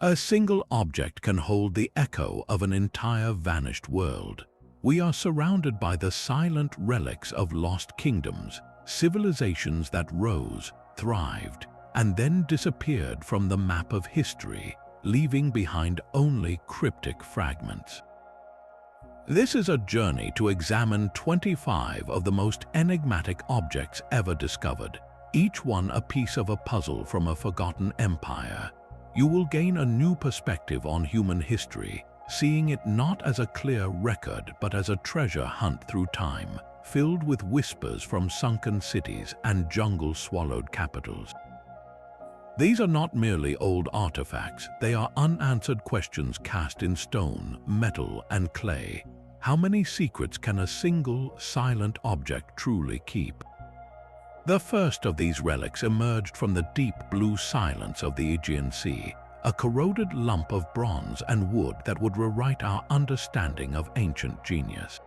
A single object can hold the echo of an entire vanished world. We are surrounded by the silent relics of lost kingdoms, civilizations that rose, thrived, and then disappeared from the map of history, leaving behind only cryptic fragments. This is a journey to examine 25 of the most enigmatic objects ever discovered, each one a piece of a puzzle from a forgotten empire. You will gain a new perspective on human history, seeing it not as a clear record but as a treasure hunt through time, filled with whispers from sunken cities and jungle-swallowed capitals. These are not merely old artifacts, they are unanswered questions cast in stone, metal, and clay. How many secrets can a single, silent object truly keep? The first of these relics emerged from the deep blue silence of the Aegean Sea, a corroded lump of bronze and wood that would rewrite our understanding of ancient genius.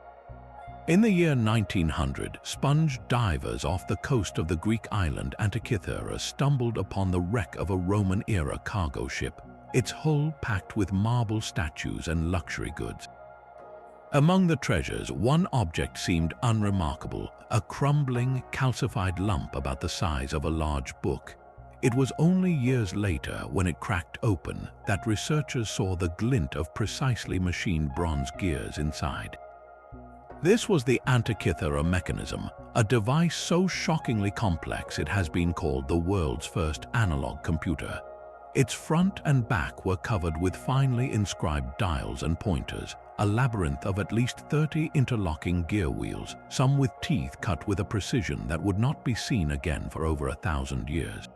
In the year 1900, sponge divers off the coast of the Greek island Antikythera stumbled upon the wreck of a Roman-era cargo ship, its hull packed with marble statues and luxury goods. Among the treasures, one object seemed unremarkable, a crumbling, calcified lump about the size of a large book. It was only years later, when it cracked open, that researchers saw the glint of precisely machined bronze gears inside. This was the Antikythera Mechanism, a device so shockingly complex it has been called the world's first analog computer. Its front and back were covered with finely inscribed dials and pointers, a labyrinth of at least 30 interlocking gear wheels, some with teeth cut with a precision that would not be seen again for over 1,000 years.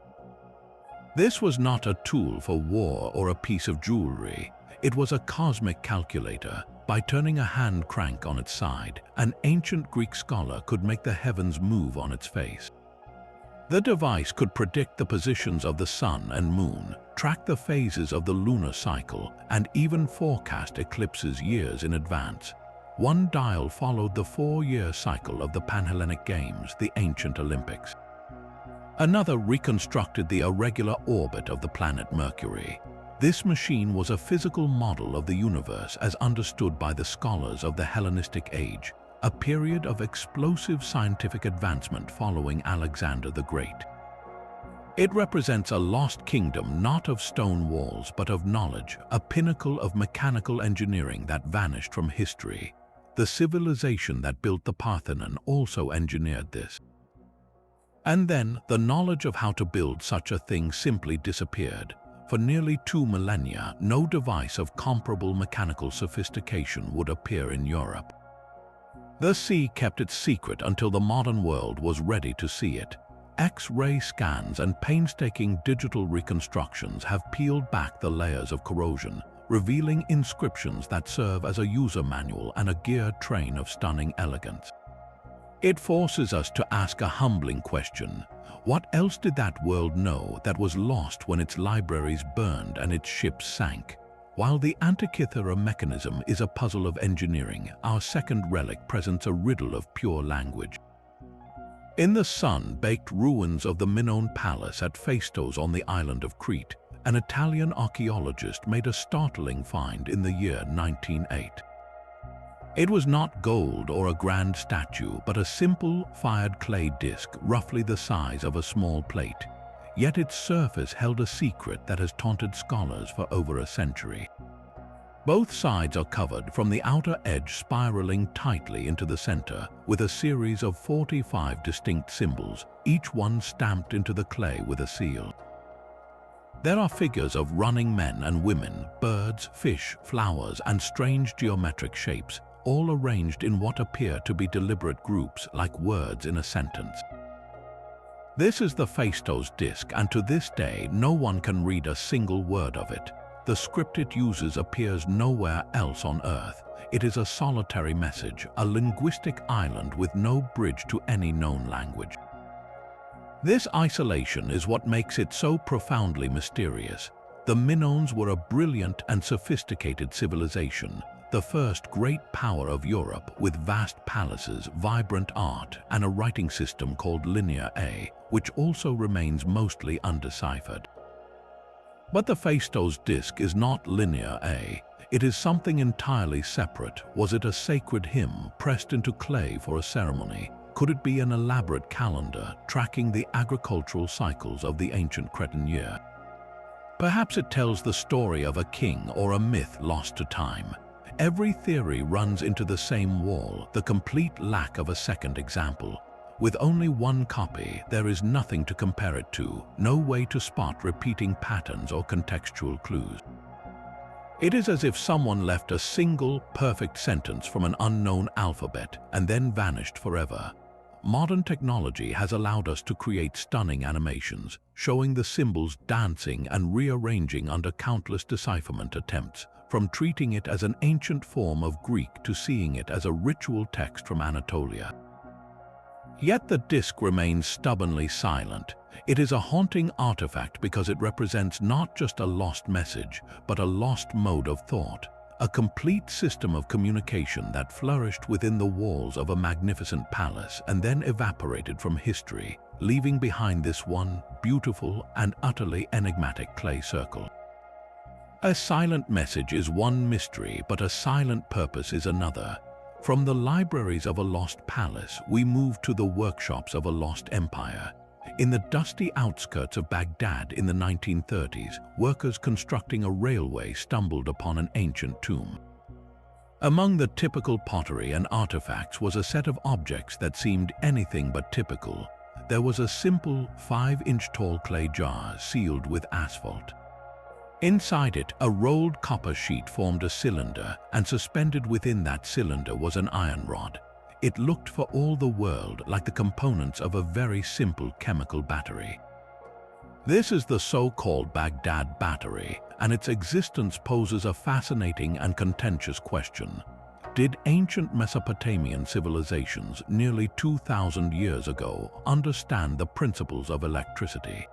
This was not a tool for war or a piece of jewelry. It was a cosmic calculator. By turning a hand crank on its side, an ancient Greek scholar could make the heavens move on its face. The device could predict the positions of the sun and moon, track the phases of the lunar cycle, and even forecast eclipses years in advance. One dial followed the 4-year cycle of the Panhellenic Games, the ancient Olympics. Another reconstructed the irregular orbit of the planet Mercury. This machine was a physical model of the universe as understood by the scholars of the Hellenistic Age, a period of explosive scientific advancement following Alexander the Great. It represents a lost kingdom not of stone walls but of knowledge, a pinnacle of mechanical engineering that vanished from history. The civilization that built the Parthenon also engineered this. And then, the knowledge of how to build such a thing simply disappeared. For nearly 2 millennia, no device of comparable mechanical sophistication would appear in Europe. The sea kept its secret until the modern world was ready to see it. X-ray scans and painstaking digital reconstructions have peeled back the layers of corrosion, revealing inscriptions that serve as a user manual and a geared train of stunning elegance. It forces us to ask a humbling question. What else did that world know that was lost when its libraries burned and its ships sank? While the Antikythera Mechanism is a puzzle of engineering, our second relic presents a riddle of pure language. In the sun-baked ruins of the Minoan Palace at Phaistos on the island of Crete, an Italian archaeologist made a startling find in the year 1908. It was not gold or a grand statue, but a simple, fired clay disc roughly the size of a small plate. Yet its surface held a secret that has taunted scholars for over a century. Both sides are covered, from the outer edge spiraling tightly into the center, with a series of 45 distinct symbols, each one stamped into the clay with a seal. There are figures of running men and women, birds, fish, flowers, and strange geometric shapes, all arranged in what appear to be deliberate groups like words in a sentence. This is the Phaistos Disc, and to this day no one can read a single word of it. The script it uses appears nowhere else on Earth. It is a solitary message, a linguistic island with no bridge to any known language. This isolation is what makes it so profoundly mysterious. The Minoans were a brilliant and sophisticated civilization, the first great power of Europe, with vast palaces, vibrant art, and a writing system called Linear A, which also remains mostly undeciphered. But the Phaistos Disc is not linear A. It is something entirely separate. Was it a sacred hymn pressed into clay for a ceremony? Could it be an elaborate calendar tracking the agricultural cycles of the ancient Cretan year? Perhaps it tells the story of a king or a myth lost to time. Every theory runs into the same wall, the complete lack of a second example. With only one copy, there is nothing to compare it to, no way to spot repeating patterns or contextual clues. It is as if someone left a single, perfect sentence from an unknown alphabet and then vanished forever. Modern technology has allowed us to create stunning animations, showing the symbols dancing and rearranging under countless decipherment attempts, from treating it as an ancient form of Greek to seeing it as a ritual text from Anatolia. Yet the disc remains stubbornly silent. It is a haunting artifact because it represents not just a lost message, but a lost mode of thought, a complete system of communication that flourished within the walls of a magnificent palace and then evaporated from history, leaving behind this one beautiful and utterly enigmatic clay circle. A silent message is one mystery, but a silent purpose is another. From the libraries of a lost palace, we move to the workshops of a lost empire. In the dusty outskirts of Baghdad in the 1930s, workers constructing a railway stumbled upon an ancient tomb. Among the typical pottery and artifacts was a set of objects that seemed anything but typical. There was a simple 5-inch tall clay jar sealed with asphalt. Inside it, a rolled copper sheet formed a cylinder, and suspended within that cylinder was an iron rod. It looked for all the world like the components of a very simple chemical battery. This is the so-called Baghdad Battery, and its existence poses a fascinating and contentious question. Did ancient Mesopotamian civilizations nearly 2,000 years ago understand the principles of electricity?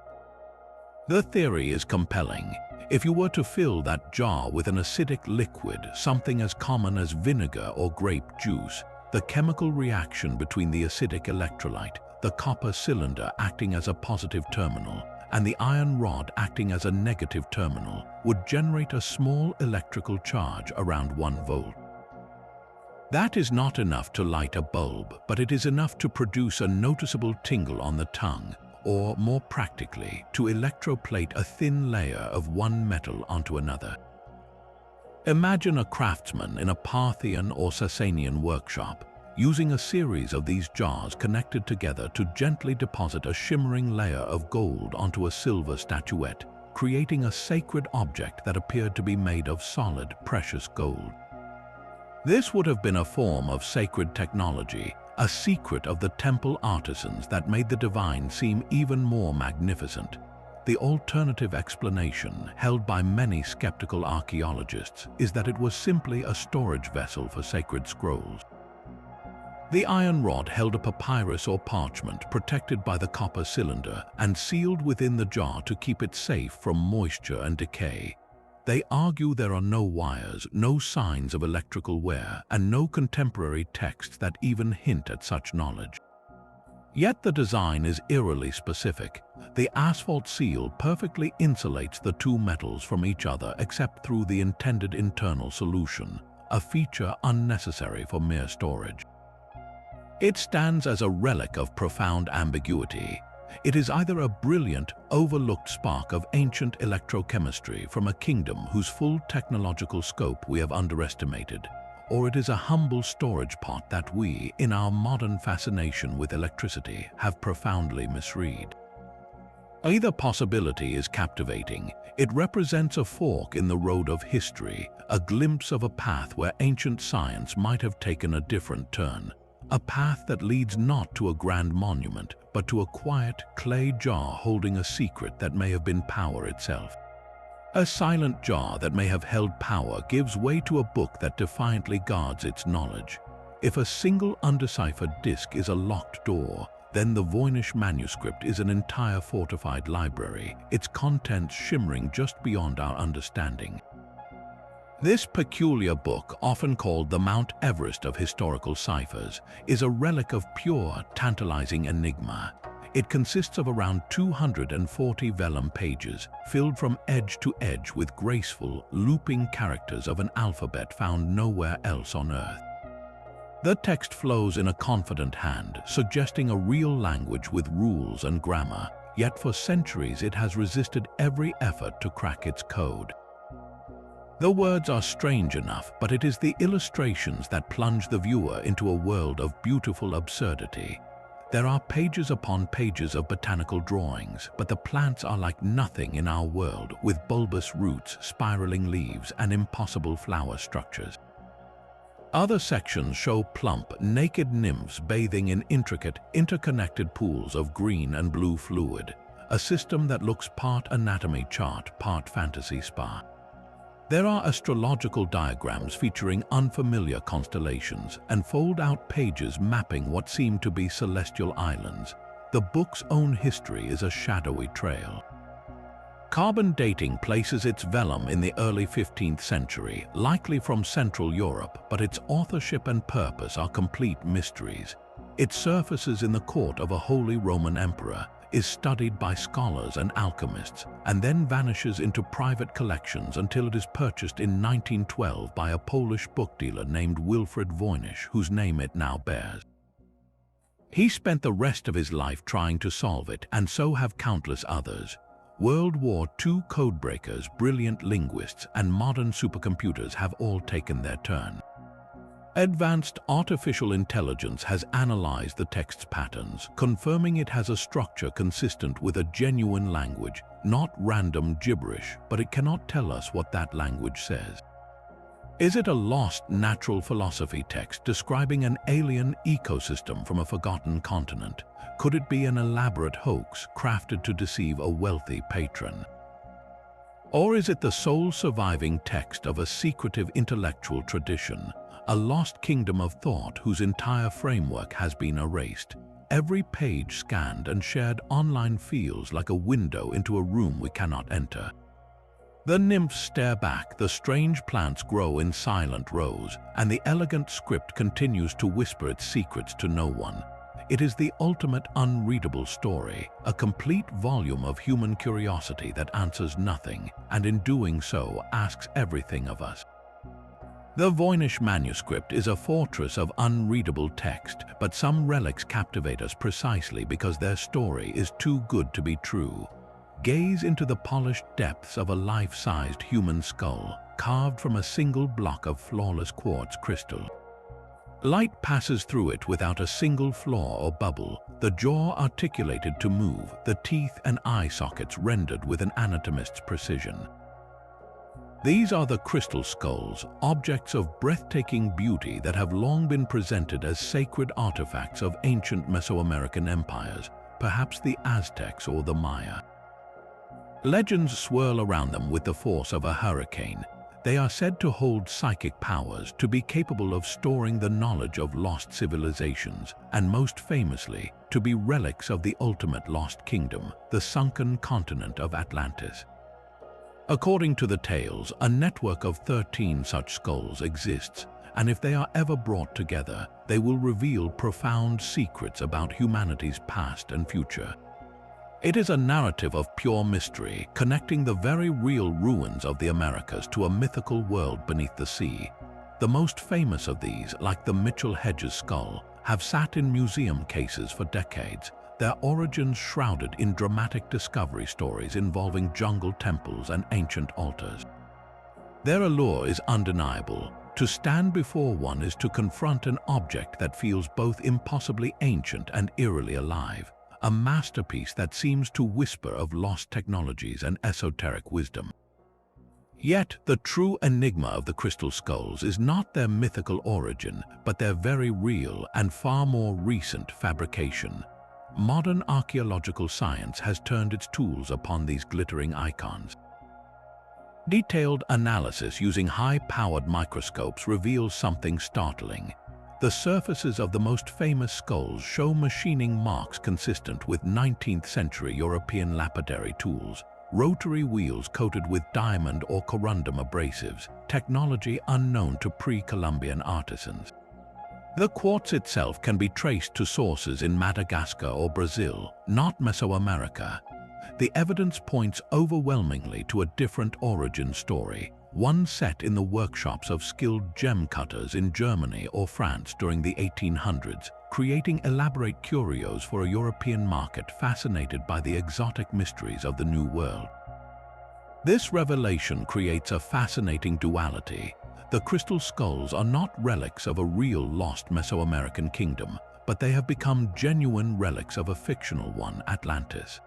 The theory is compelling. If you were to fill that jar with an acidic liquid, something as common as vinegar or grape juice, the chemical reaction between the acidic electrolyte, the copper cylinder acting as a positive terminal, and the iron rod acting as a negative terminal would generate a small electrical charge around 1 volt. That is not enough to light a bulb, but it is enough to produce a noticeable tingle on the tongue, or more practically, to electroplate a thin layer of one metal onto another. Imagine a craftsman in a Parthian or Sasanian workshop, using a series of these jars connected together to gently deposit a shimmering layer of gold onto a silver statuette, creating a sacred object that appeared to be made of solid, precious gold. This would have been a form of sacred technology, a secret of the temple artisans that made the divine seem even more magnificent. The alternative explanation, held by many skeptical archaeologists, is that it was simply a storage vessel for sacred scrolls. The iron rod held a papyrus or parchment protected by the copper cylinder and sealed within the jar to keep it safe from moisture and decay. They argue there are no wires, no signs of electrical wear, and no contemporary texts that even hint at such knowledge. Yet the design is eerily specific. The asphalt seal perfectly insulates the two metals from each other except through the intended internal solution, a feature unnecessary for mere storage. It stands as a relic of profound ambiguity. It is either a brilliant, overlooked spark of ancient electrochemistry from a kingdom whose full technological scope we have underestimated, or it is a humble storage pot that we, in our modern fascination with electricity, have profoundly misread. Either possibility is captivating. It represents a fork in the road of history, a glimpse of a path where ancient science might have taken a different turn, a path that leads not to a grand monument, but to a quiet clay jar holding a secret that may have been power itself. A silent jar that may have held power gives way to a book that defiantly guards its knowledge. If a single undeciphered disc is a locked door, then the Voynich Manuscript is an entire fortified library, its contents shimmering just beyond our understanding. This peculiar book, often called the Mount Everest of historical ciphers, is a relic of pure, tantalizing enigma. It consists of around 240 vellum pages, filled from edge to edge with graceful, looping characters of an alphabet found nowhere else on Earth. The text flows in a confident hand, suggesting a real language with rules and grammar, yet for centuries it has resisted every effort to crack its code. The words are strange enough, but it is the illustrations that plunge the viewer into a world of beautiful absurdity. There are pages upon pages of botanical drawings, but the plants are like nothing in our world, with bulbous roots, spiraling leaves, and impossible flower structures. Other sections show plump, naked nymphs bathing in intricate, interconnected pools of green and blue fluid, a system that looks part anatomy chart, part fantasy spa. There are astrological diagrams featuring unfamiliar constellations and fold-out pages mapping what seem to be celestial islands. The book's own history is a shadowy trail. Carbon dating places its vellum in the early 15th century, likely from Central Europe, but its authorship and purpose are complete mysteries. It surfaces in the court of a Holy Roman Emperor, is studied by scholars and alchemists, and then vanishes into private collections until it is purchased in 1912 by a Polish book dealer named Wilfred Voynich, whose name it now bears. He spent the rest of his life trying to solve it, and so have countless others. World War II codebreakers, brilliant linguists, and modern supercomputers have all taken their turn. Advanced artificial intelligence has analyzed the text's patterns, confirming it has a structure consistent with a genuine language, not random gibberish, but it cannot tell us what that language says. Is it a lost natural philosophy text describing an alien ecosystem from a forgotten continent? Could it be an elaborate hoax crafted to deceive a wealthy patron? Or is it the sole surviving text of a secretive intellectual tradition, a lost kingdom of thought whose entire framework has been erased? Every page scanned and shared online feels like a window into a room we cannot enter. The nymphs stare back, the strange plants grow in silent rows, and the elegant script continues to whisper its secrets to no one. It is the ultimate unreadable story, a complete volume of human curiosity that answers nothing, and in doing so asks everything of us. The Voynich Manuscript is a fortress of unreadable text, but some relics captivate us precisely because their story is too good to be true. Gaze into the polished depths of a life-sized human skull, carved from a single block of flawless quartz crystal. Light passes through it without a single flaw or bubble, the jaw articulated to move, the teeth and eye sockets rendered with an anatomist's precision. These are the crystal skulls, objects of breathtaking beauty that have long been presented as sacred artifacts of ancient Mesoamerican empires, perhaps the Aztecs or the Maya. Legends swirl around them with the force of a hurricane. They are said to hold psychic powers, to be capable of storing the knowledge of lost civilizations, and most famously, to be relics of the ultimate lost kingdom, the sunken continent of Atlantis. According to the tales, a network of 13 such skulls exists, and if they are ever brought together, they will reveal profound secrets about humanity's past and future. It is a narrative of pure mystery, connecting the very real ruins of the Americas to a mythical world beneath the sea. The most famous of these, like the Mitchell-Hedges skull, have sat in museum cases for decades, their origins shrouded in dramatic discovery stories involving jungle temples and ancient altars. Their allure is undeniable. To stand before one is to confront an object that feels both impossibly ancient and eerily alive, a masterpiece that seems to whisper of lost technologies and esoteric wisdom. Yet, the true enigma of the crystal skulls is not their mythical origin, but their very real and far more recent fabrication. Modern archaeological science has turned its tools upon these glittering icons. Detailed analysis using high-powered microscopes reveals something startling. The surfaces of the most famous skulls show machining marks consistent with 19th-century European lapidary tools, rotary wheels coated with diamond or corundum abrasives, technology unknown to pre-Columbian artisans. The quartz itself can be traced to sources in Madagascar or Brazil, not Mesoamerica. The evidence points overwhelmingly to a different origin story, one set in the workshops of skilled gem cutters in Germany or France during the 1800s, creating elaborate curios for a European market fascinated by the exotic mysteries of the New World. This revelation creates a fascinating duality. The crystal skulls are not relics of a real lost Mesoamerican kingdom, but they have become genuine relics of a fictional one, Atlantis.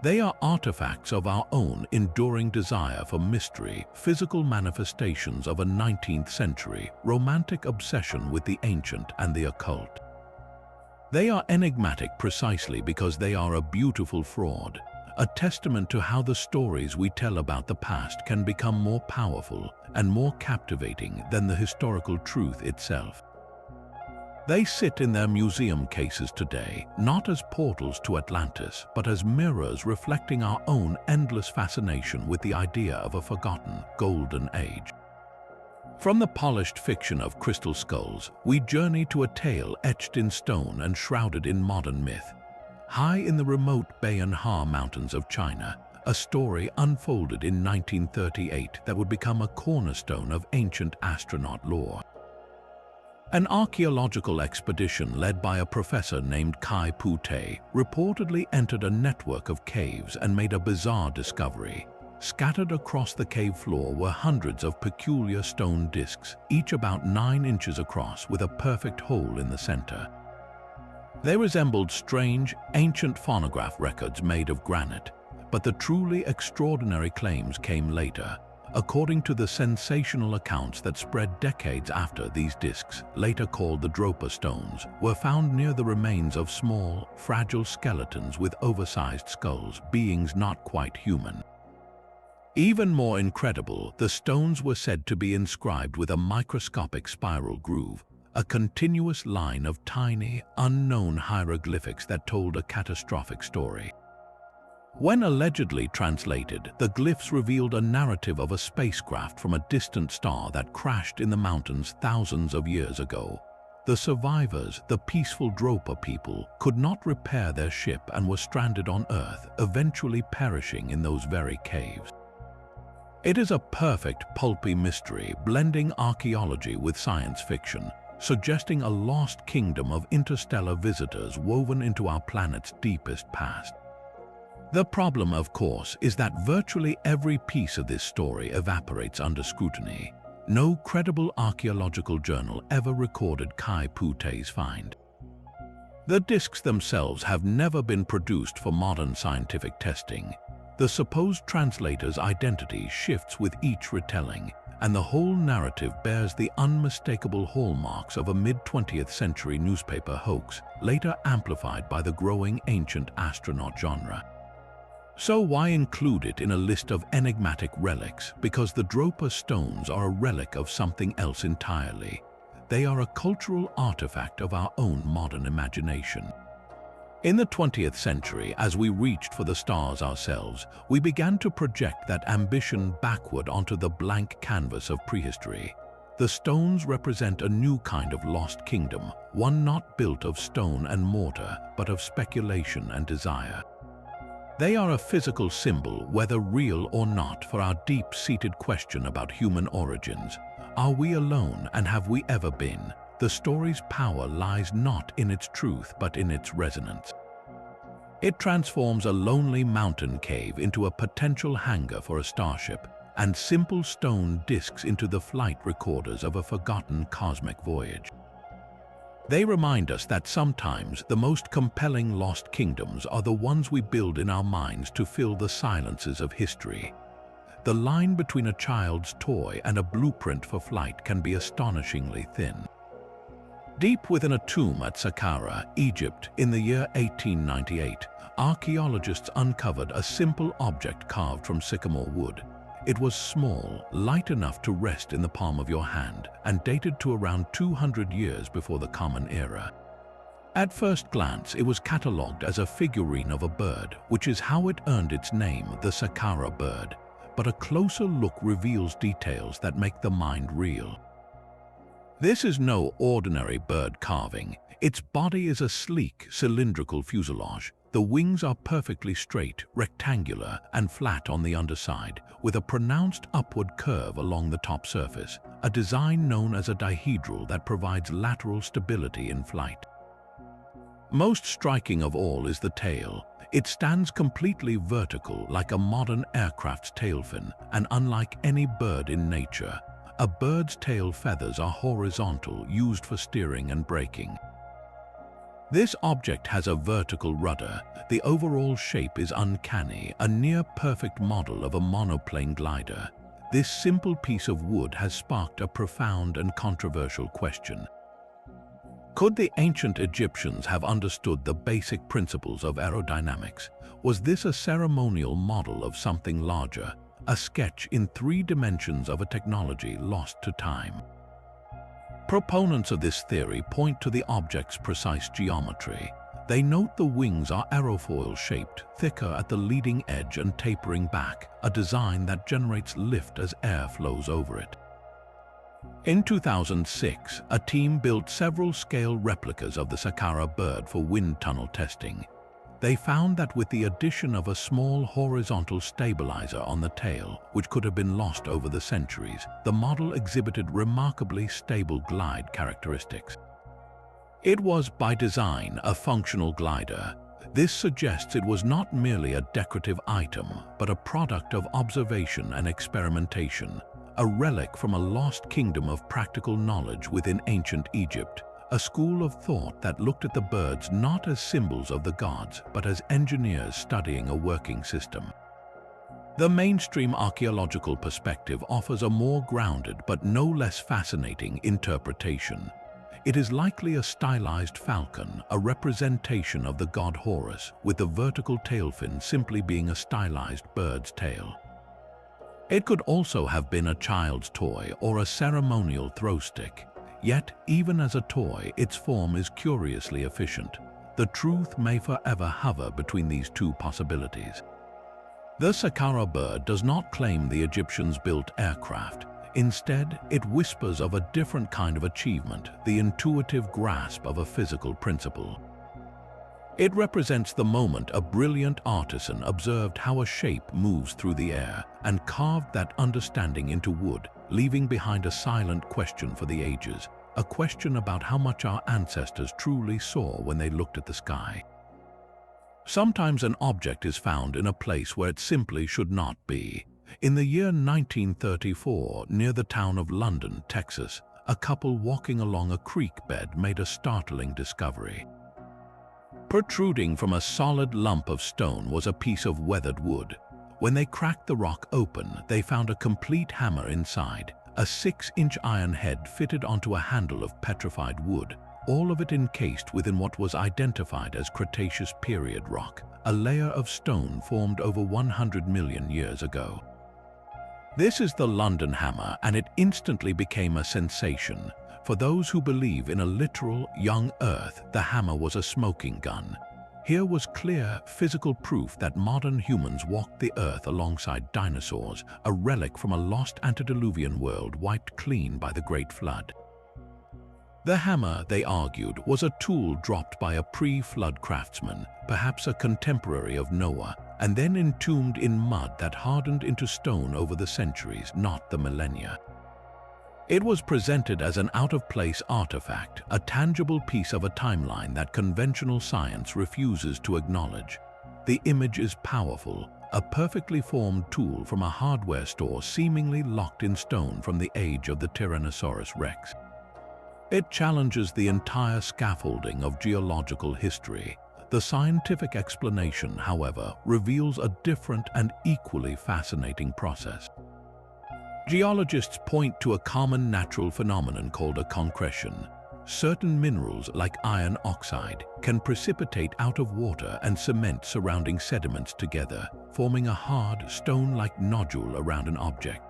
They are artifacts of our own enduring desire for mystery, physical manifestations of a 19th century romantic obsession with the ancient and the occult. They are enigmatic precisely because they are a beautiful fraud, a testament to how the stories we tell about the past can become more powerful and more captivating than the historical truth itself. They sit in their museum cases today, not as portals to Atlantis, but as mirrors reflecting our own endless fascination with the idea of a forgotten golden age. From the polished fiction of crystal skulls, we journey to a tale etched in stone and shrouded in modern myth. High in the remote Bayan Ha Mountains of China, a story unfolded in 1938 that would become a cornerstone of ancient astronaut lore. An archaeological expedition led by a professor named Kai Pu-te reportedly entered a network of caves and made a bizarre discovery. Scattered across the cave floor were hundreds of peculiar stone discs, each about 9 inches across with a perfect hole in the center. They resembled strange, ancient phonograph records made of granite, but the truly extraordinary claims came later. According to the sensational accounts that spread decades after, these discs, later called the Dropa Stones, were found near the remains of small, fragile skeletons with oversized skulls, beings not quite human. Even more incredible, the stones were said to be inscribed with a microscopic spiral groove, a continuous line of tiny, unknown hieroglyphics that told a catastrophic story. When allegedly translated, the glyphs revealed a narrative of a spacecraft from a distant star that crashed in the mountains thousands of years ago. The survivors, the peaceful Dropa people, could not repair their ship and were stranded on Earth, eventually perishing in those very caves. It is a perfect pulpy mystery, blending archaeology with science fiction, suggesting a lost kingdom of interstellar visitors woven into our planet's deepest past. The problem, of course, is that virtually every piece of this story evaporates under scrutiny. No credible archaeological journal ever recorded Kai Pu-te's find. The discs themselves have never been produced for modern scientific testing. The supposed translator's identity shifts with each retelling, and the whole narrative bears the unmistakable hallmarks of a mid-20th century newspaper hoax, later amplified by the growing ancient astronaut genre. So why include it in a list of enigmatic relics? Because the Dropa Stones are a relic of something else entirely. They are a cultural artifact of our own modern imagination. In the 20th century, as we reached for the stars ourselves, we began to project that ambition backward onto the blank canvas of prehistory. The stones represent a new kind of lost kingdom, one not built of stone and mortar, but of speculation and desire. They are a physical symbol, whether real or not, for our deep-seated question about human origins. Are we alone, and have we ever been? The story's power lies not in its truth, but in its resonance. It transforms a lonely mountain cave into a potential hangar for a starship, and simple stone discs into the flight recorders of a forgotten cosmic voyage. They remind us that sometimes the most compelling lost kingdoms are the ones we build in our minds to fill the silences of history. The line between a child's toy and a blueprint for flight can be astonishingly thin. Deep within a tomb at Saqqara, Egypt, in the year 1898, archaeologists uncovered a simple object carved from sycamore wood. It was small, light enough to rest in the palm of your hand, and dated to around 200 years before the Common Era. At first glance, it was catalogued as a figurine of a bird, which is how it earned its name, the Saqqara bird. But a closer look reveals details that make the mind reel. This is no ordinary bird carving. Its body is a sleek, cylindrical fuselage. The wings are perfectly straight, rectangular, and flat on the underside, with a pronounced upward curve along the top surface, a design known as a dihedral that provides lateral stability in flight. Most striking of all is the tail. It stands completely vertical like a modern aircraft's tail fin, and unlike any bird in nature, a bird's tail feathers are horizontal, used for steering and braking. This object has a vertical rudder. The overall shape is uncanny, a near-perfect model of a monoplane glider. This simple piece of wood has sparked a profound and controversial question. Could the ancient Egyptians have understood the basic principles of aerodynamics? Was this a ceremonial model of something larger, a sketch in 3 dimensions of a technology lost to time? Proponents of this theory point to the object's precise geometry. They note the wings are aerofoil-shaped, thicker at the leading edge and tapering back, a design that generates lift as air flows over it. In 2006, a team built several scale replicas of the Saqqara bird for wind tunnel testing. They found that with the addition of a small horizontal stabilizer on the tail, which could have been lost over the centuries, the model exhibited remarkably stable glide characteristics. It was, by design, a functional glider. This suggests it was not merely a decorative item, but a product of observation and experimentation, a relic from a lost kingdom of practical knowledge within ancient Egypt. A school of thought that looked at the birds not as symbols of the gods, but as engineers studying a working system. The mainstream archaeological perspective offers a more grounded but no less fascinating interpretation. It is likely a stylized falcon, a representation of the god Horus, with the vertical tail fin simply being a stylized bird's tail. It could also have been a child's toy or a ceremonial throw stick. Yet, even as a toy, its form is curiously efficient. The truth may forever hover between these 2 possibilities. The Saqqara bird does not claim the Egyptians built aircraft. Instead, it whispers of a different kind of achievement, the intuitive grasp of a physical principle. It represents the moment a brilliant artisan observed how a shape moves through the air and carved that understanding into wood, leaving behind a silent question for the ages, a question about how much our ancestors truly saw when they looked at the sky. Sometimes an object is found in a place where it simply should not be. In the year 1934, near the town of London, Texas, a couple walking along a creek bed made a startling discovery. Protruding from a solid lump of stone was a piece of weathered wood. When they cracked the rock open, they found a complete hammer inside, a 6-inch iron head fitted onto a handle of petrified wood, all of it encased within what was identified as Cretaceous period rock, a layer of stone formed over 100 million years ago. This is the London hammer, and it instantly became a sensation. For those who believe in a literal young Earth, the hammer was a smoking gun. Here was clear, physical proof that modern humans walked the Earth alongside dinosaurs, a relic from a lost antediluvian world wiped clean by the Great Flood. The hammer, they argued, was a tool dropped by a pre-flood craftsman, perhaps a contemporary of Noah, and then entombed in mud that hardened into stone over the centuries, not the millennia. It was presented as an out-of-place artifact, a tangible piece of a timeline that conventional science refuses to acknowledge. The image is powerful, a perfectly formed tool from a hardware store seemingly locked in stone from the age of the Tyrannosaurus Rex. It challenges the entire scaffolding of geological history. The scientific explanation, however, reveals a different and equally fascinating process. Geologists point to a common natural phenomenon called a concretion. Certain minerals, like iron oxide, can precipitate out of water and cement surrounding sediments together, forming a hard, stone-like nodule around an object.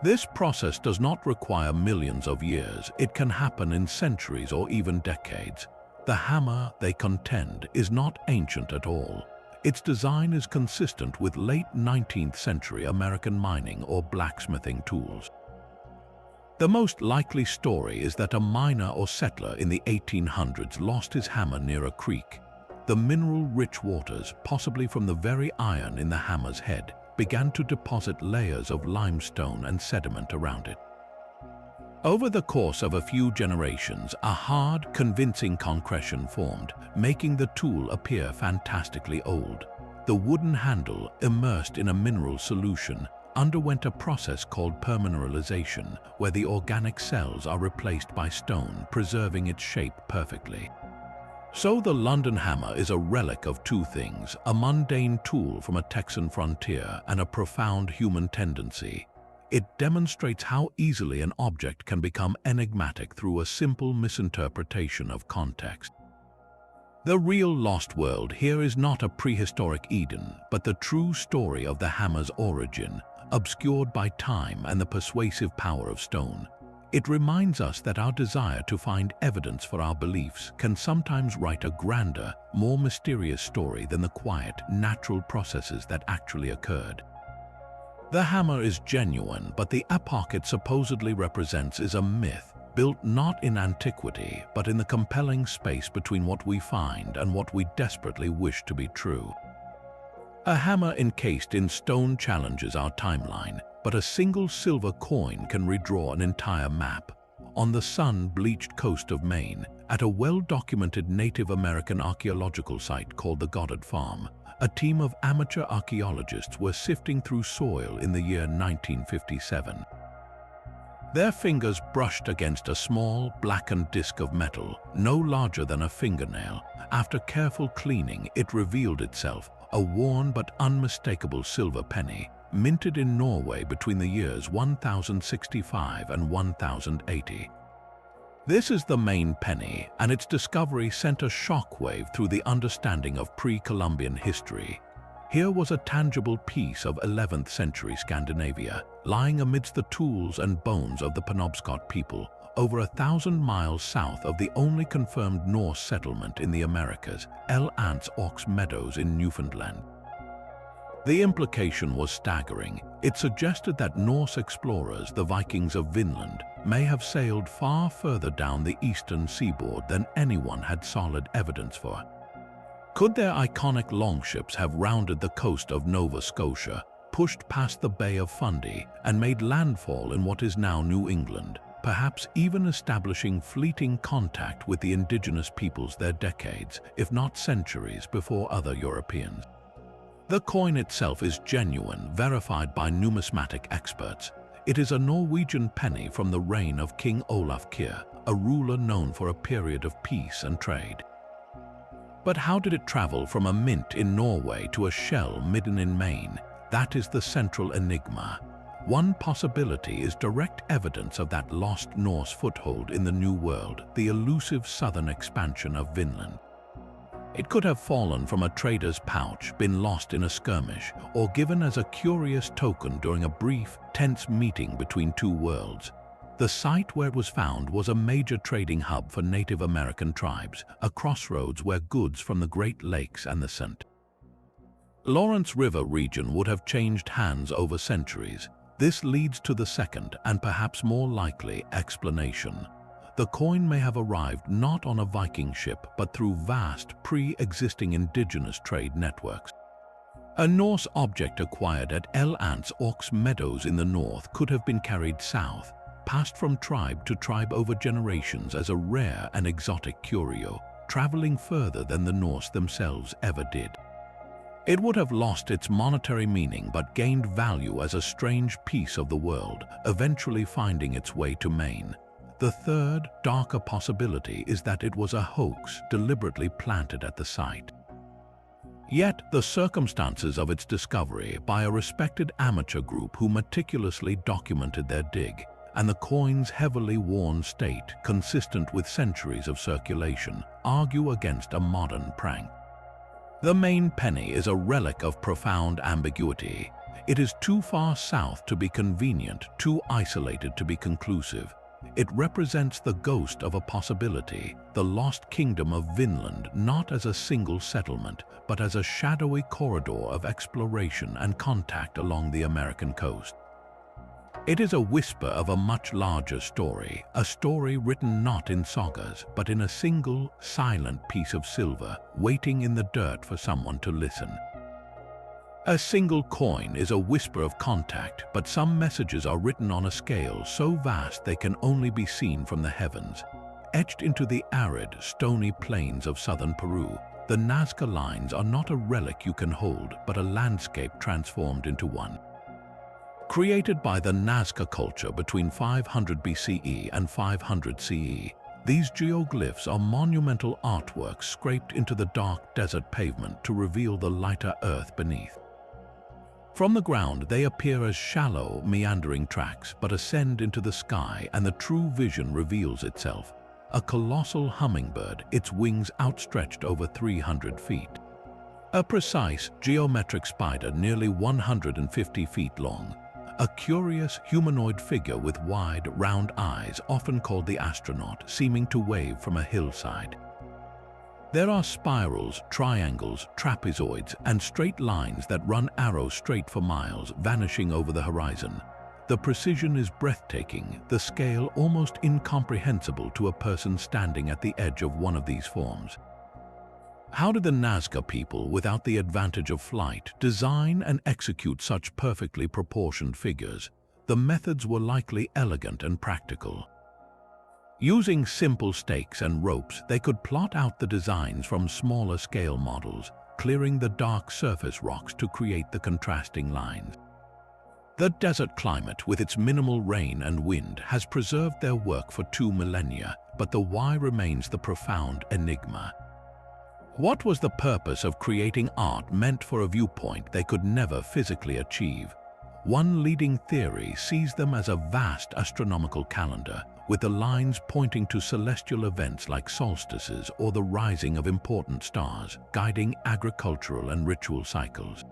This process does not require millions of years. It can happen in centuries or even decades. The hammer, they contend, is not ancient at all. Its design is consistent with late 19th century American mining or blacksmithing tools. The most likely story is that a miner or settler in the 1800s lost his hammer near a creek. The mineral-rich waters, possibly from the very iron in the hammer's head, began to deposit layers of limestone and sediment around it. Over the course of a few generations, a hard, convincing concretion formed, making the tool appear fantastically old. The wooden handle, immersed in a mineral solution, underwent a process called permineralization, where the organic cells are replaced by stone, preserving its shape perfectly. So the London hammer is a relic of two things: a mundane tool from a Texan frontier and a profound human tendency. It demonstrates how easily an object can become enigmatic through a simple misinterpretation of context. The real lost world here is not a prehistoric Eden, but the true story of the hammer's origin, obscured by time and the persuasive power of stone. It reminds us that our desire to find evidence for our beliefs can sometimes write a grander, more mysterious story than the quiet, natural processes that actually occurred. The hammer is genuine, but the epoch it supposedly represents is a myth, built not in antiquity, but in the compelling space between what we find and what we desperately wish to be true. A hammer encased in stone challenges our timeline, but a single silver coin can redraw an entire map. On the sun-bleached coast of Maine, at a well-documented Native American archaeological site called the Goddard Farm, a team of amateur archaeologists were sifting through soil in the year 1957. Their fingers brushed against a small, blackened disc of metal, no larger than a fingernail. After careful cleaning, it revealed itself, a worn but unmistakable silver penny, minted in Norway between the years 1065 and 1080. This is the main penny, and its discovery sent a shockwave through the understanding of pre-Columbian history. Here was a tangible piece of 11th century Scandinavia, lying amidst the tools and bones of the Penobscot people, over 1,000 miles south of the only confirmed Norse settlement in the Americas, El Ants Ox Meadows in Newfoundland. The implication was staggering. It suggested that Norse explorers, the Vikings of Vinland, may have sailed far further down the eastern seaboard than anyone had solid evidence for. Could their iconic longships have rounded the coast of Nova Scotia, pushed past the Bay of Fundy, and made landfall in what is now New England, perhaps even establishing fleeting contact with the indigenous peoples there decades, if not centuries, before other Europeans? The coin itself is genuine, verified by numismatic experts. It is a Norwegian penny from the reign of King Olaf Kyrre, a ruler known for a period of peace and trade. But how did it travel from a mint in Norway to a shell midden in Maine? That is the central enigma. One possibility is direct evidence of that lost Norse foothold in the New World, the elusive southern expansion of Vinland. It could have fallen from a trader's pouch, been lost in a skirmish, or given as a curious token during a brief, tense meeting between two worlds. The site where it was found was a major trading hub for Native American tribes, a crossroads where goods from the Great Lakes and the St. Lawrence River region would have changed hands over centuries. This leads to the second, and perhaps more likely, explanation. The coin may have arrived not on a Viking ship, but through vast, pre-existing indigenous trade networks. A Norse object acquired at El Ants Ox Meadows in the north could have been carried south, passed from tribe to tribe over generations as a rare and exotic curio, traveling further than the Norse themselves ever did. It would have lost its monetary meaning but gained value as a strange piece of the world, eventually finding its way to Maine. The third, darker possibility is that it was a hoax deliberately planted at the site. Yet, the circumstances of its discovery by a respected amateur group who meticulously documented their dig, and the coin's heavily worn state, consistent with centuries of circulation, argue against a modern prank. The main penny is a relic of profound ambiguity. It is too far south to be convenient, too isolated to be conclusive. It represents the ghost of a possibility, the lost kingdom of Vinland, not as a single settlement, but as a shadowy corridor of exploration and contact along the American coast. It is a whisper of a much larger story, a story written not in sagas, but in a single, silent piece of silver, waiting in the dirt for someone to listen. A single coin is a whisper of contact, but some messages are written on a scale so vast they can only be seen from the heavens. Etched into the arid, stony plains of southern Peru, the Nazca lines are not a relic you can hold, but a landscape transformed into one. Created by the Nazca culture between 500 BCE and 500 CE, these geoglyphs are monumental artworks scraped into the dark desert pavement to reveal the lighter earth beneath. From the ground, they appear as shallow, meandering tracks, but ascend into the sky and the true vision reveals itself. A colossal hummingbird, its wings outstretched over 300 feet. A precise, geometric spider nearly 150 feet long. A curious humanoid figure with wide, round eyes, often called the astronaut, seeming to wave from a hillside. There are spirals, triangles, trapezoids, and straight lines that run arrows straight for miles, vanishing over the horizon. The precision is breathtaking, the scale almost incomprehensible to a person standing at the edge of one of these forms. How did the Nazca people, without the advantage of flight, design and execute such perfectly proportioned figures? The methods were likely elegant and practical. Using simple stakes and ropes, they could plot out the designs from smaller scale models, clearing the dark surface rocks to create the contrasting lines. The desert climate, with its minimal rain and wind, has preserved their work for 2 millennia, but the why remains the profound enigma. What was the purpose of creating art meant for a viewpoint they could never physically achieve? One leading theory sees them as a vast astronomical calendar, with the lines pointing to celestial events like solstices or the rising of important stars, guiding agricultural and ritual cycles.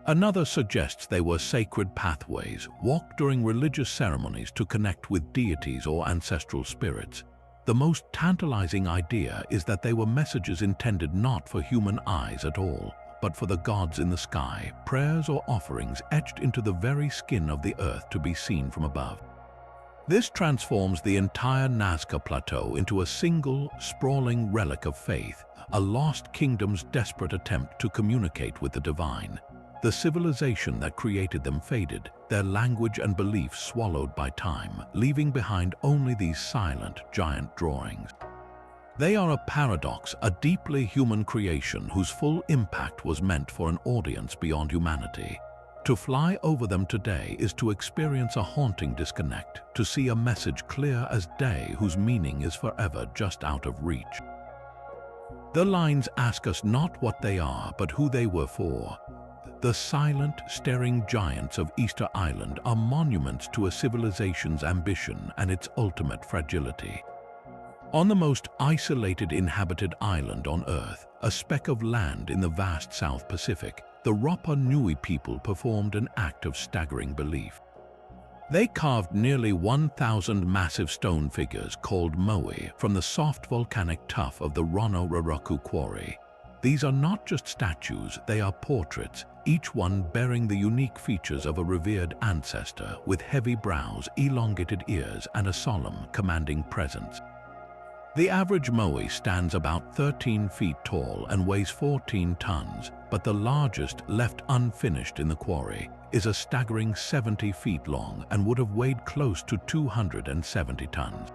Another suggests they were sacred pathways, walked during religious ceremonies to connect with deities or ancestral spirits. The most tantalizing idea is that they were messages intended not for human eyes at all, but for the gods in the sky, prayers or offerings etched into the very skin of the earth to be seen from above. This transforms the entire Nazca Plateau into a single, sprawling relic of faith, a lost kingdom's desperate attempt to communicate with the divine. The civilization that created them faded, their language and beliefs swallowed by time, leaving behind only these silent, giant drawings. They are a paradox, a deeply human creation whose full impact was meant for an audience beyond humanity. To fly over them today is to experience a haunting disconnect, to see a message clear as day whose meaning is forever just out of reach. The lines ask us not what they are, but who they were for. The silent, staring giants of Easter Island are monuments to a civilization's ambition and its ultimate fragility. On the most isolated inhabited island on Earth, a speck of land in the vast South Pacific, the Rapa Nui people performed an act of staggering belief. They carved nearly 1,000 massive stone figures called moai from the soft volcanic tuff of the Rono Raraku quarry. These are not just statues, they are portraits, each one bearing the unique features of a revered ancestor with heavy brows, elongated ears, and a solemn, commanding presence. The average moai stands about 13 feet tall and weighs 14 tons, but the largest, left unfinished in the quarry, is a staggering 70 feet long and would have weighed close to 270 tons.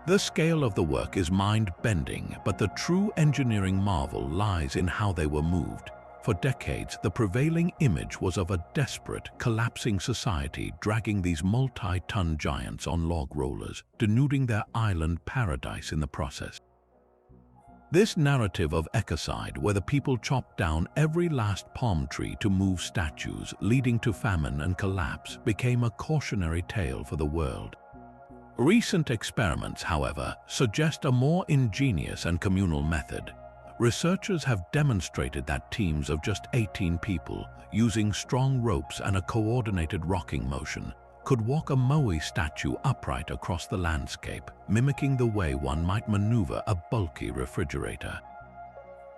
The scale of the work is mind-bending, but the true engineering marvel lies in how they were moved. For decades, the prevailing image was of a desperate, collapsing society dragging these multi-ton giants on log rollers, denuding their island paradise in the process. This narrative of ecocide, where the people chopped down every last palm tree to move statues, leading to famine and collapse, became a cautionary tale for the world. Recent experiments, however, suggest a more ingenious and communal method. Researchers have demonstrated that teams of just 18 people, using strong ropes and a coordinated rocking motion, could walk a moai statue upright across the landscape, mimicking the way one might maneuver a bulky refrigerator.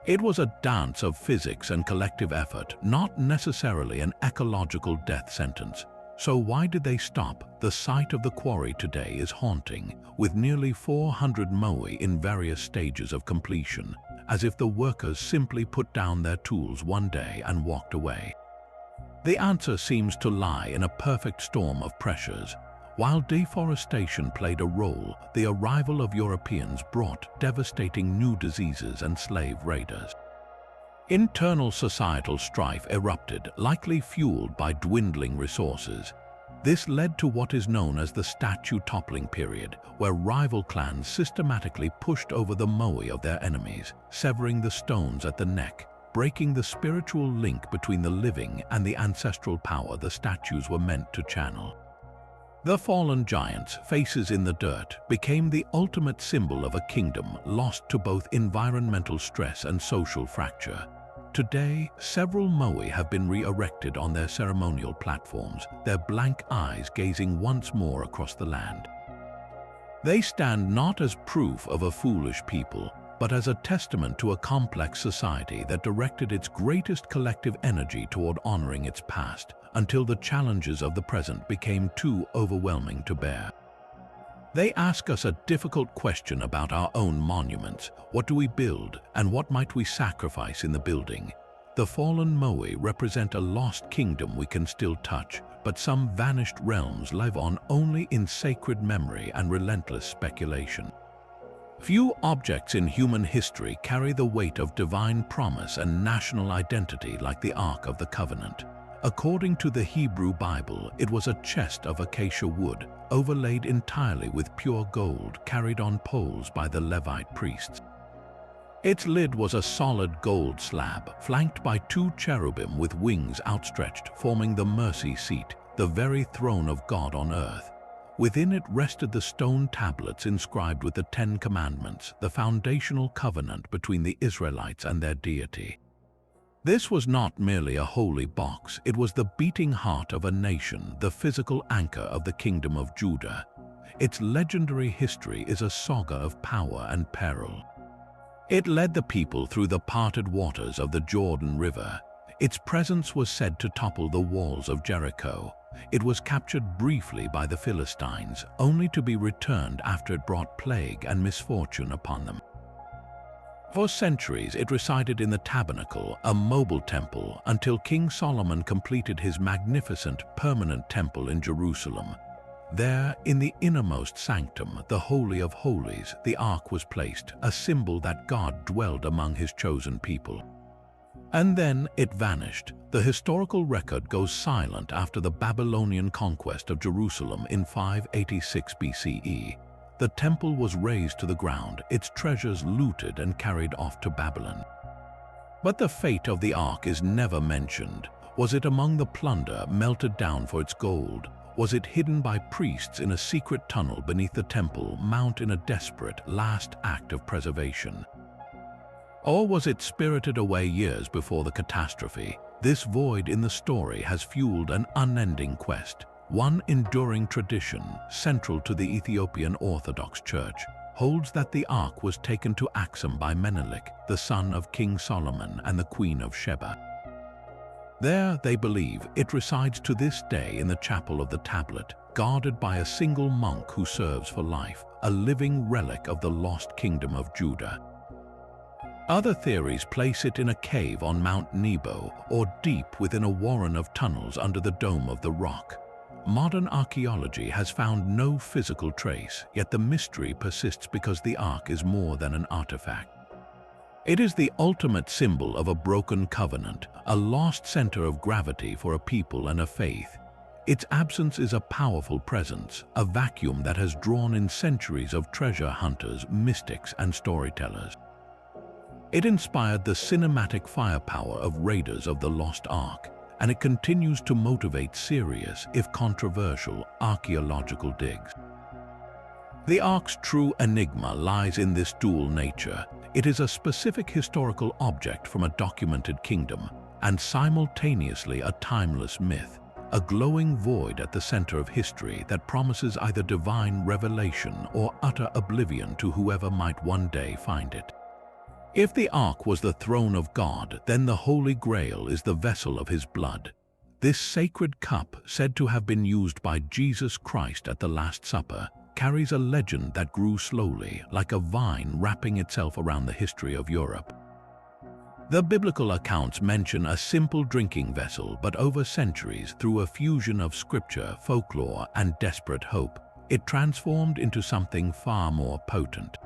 It was a dance of physics and collective effort, not necessarily an ecological death sentence. So why did they stop? The site of the quarry today is haunting, with nearly 400 moai in various stages of completion, as if the workers simply put down their tools one day and walked away. The answer seems to lie in a perfect storm of pressures. While deforestation played a role, the arrival of Europeans brought devastating new diseases and slave raiders. Internal societal strife erupted, likely fueled by dwindling resources. This led to what is known as the statue toppling period, where rival clans systematically pushed over the moai of their enemies, severing the stones at the neck, breaking the spiritual link between the living and the ancestral power the statues were meant to channel. The fallen giants, faces in the dirt, became the ultimate symbol of a kingdom lost to both environmental stress and social fracture. Today, several moai have been re-erected on their ceremonial platforms, their blank eyes gazing once more across the land. They stand not as proof of a foolish people, but as a testament to a complex society that directed its greatest collective energy toward honoring its past, until the challenges of the present became too overwhelming to bear. They ask us a difficult question about our own monuments. What do we build, and what might we sacrifice in the building? The fallen moai represent a lost kingdom we can still touch, but some vanished realms live on only in sacred memory and relentless speculation. Few objects in human history carry the weight of divine promise and national identity like the Ark of the Covenant. According to the Hebrew Bible, it was a chest of acacia wood, overlaid entirely with pure gold, carried on poles by the Levite priests. Its lid was a solid gold slab, flanked by two cherubim with wings outstretched, forming the mercy seat, the very throne of God on earth. Within it rested the stone tablets inscribed with the 10 Commandments, the foundational covenant between the Israelites and their deity. This was not merely a holy box, it was the beating heart of a nation, the physical anchor of the kingdom of Judah. Its legendary history is a saga of power and peril. It led the people through the parted waters of the Jordan River. Its presence was said to topple the walls of Jericho. It was captured briefly by the Philistines, only to be returned after it brought plague and misfortune upon them. For centuries, it resided in the tabernacle, a mobile temple, until King Solomon completed his magnificent permanent temple in Jerusalem. There, in the innermost sanctum, the Holy of Holies, the Ark was placed, a symbol that God dwelled among his chosen people. And then it vanished. The historical record goes silent after the Babylonian conquest of Jerusalem in 586 BCE. The temple was razed to the ground, its treasures looted and carried off to Babylon. But the fate of the Ark is never mentioned. Was it among the plunder melted down for its gold? Was it hidden by priests in a secret tunnel beneath the Temple Mount in a desperate last act of preservation? Or was it spirited away years before the catastrophe? This void in the story has fueled an unending quest. One enduring tradition, central to the Ethiopian Orthodox Church, holds that the Ark was taken to Axum by Menelik, the son of King Solomon and the Queen of Sheba. There, they believe, it resides to this day in the chapel of the tablet, guarded by a single monk who serves for life, a living relic of the lost kingdom of Judah. Other theories place it in a cave on Mount Nebo or deep within a warren of tunnels under the dome of the rock. Modern archaeology has found no physical trace, yet the mystery persists because the Ark is more than an artifact. It is the ultimate symbol of a broken covenant, a lost center of gravity for a people and a faith. Its absence is a powerful presence, a vacuum that has drawn in centuries of treasure hunters, mystics, and storytellers. It inspired the cinematic firepower of Raiders of the Lost Ark, and it continues to motivate serious, if controversial, archaeological digs. The Ark's true enigma lies in this dual nature. It is a specific historical object from a documented kingdom, and simultaneously a timeless myth, a glowing void at the center of history that promises either divine revelation or utter oblivion to whoever might one day find it. If the Ark was the throne of God, then the Holy Grail is the vessel of his blood. This sacred cup, said to have been used by Jesus Christ at the Last Supper, carries a legend that grew slowly, like a vine wrapping itself around the history of Europe. The biblical accounts mention a simple drinking vessel, but over centuries, through a fusion of scripture, folklore, and desperate hope, it transformed into something far more potent.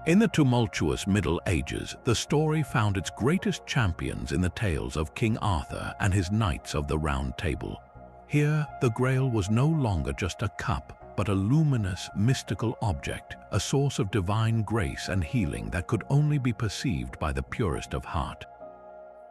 In the tumultuous Middle Ages, the story found its greatest champions in the tales of King Arthur and his Knights of the Round Table. Here, the Grail was no longer just a cup, but a luminous, mystical object, a source of divine grace and healing that could only be perceived by the purest of heart.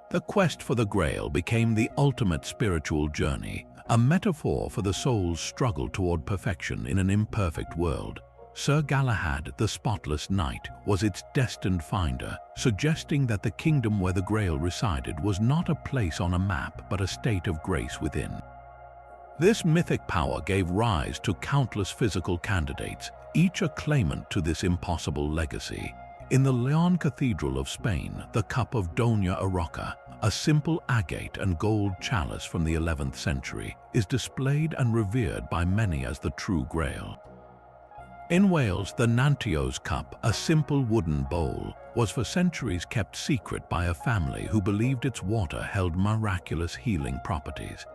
The quest for the Grail became the ultimate spiritual journey, a metaphor for the soul's struggle toward perfection in an imperfect world. Sir Galahad, the spotless knight, was its destined finder, suggesting that the kingdom where the Grail resided was not a place on a map, but a state of grace within. This mythic power gave rise to countless physical candidates, each a claimant to this impossible legacy. In the Leon Cathedral of Spain, the cup of Doña Urraca, a simple agate and gold chalice from the 11th century, is displayed and revered by many as the true Grail. In Wales, the Nanteo's cup, a simple wooden bowl, was for centuries kept secret by a family who believed its water held miraculous healing properties.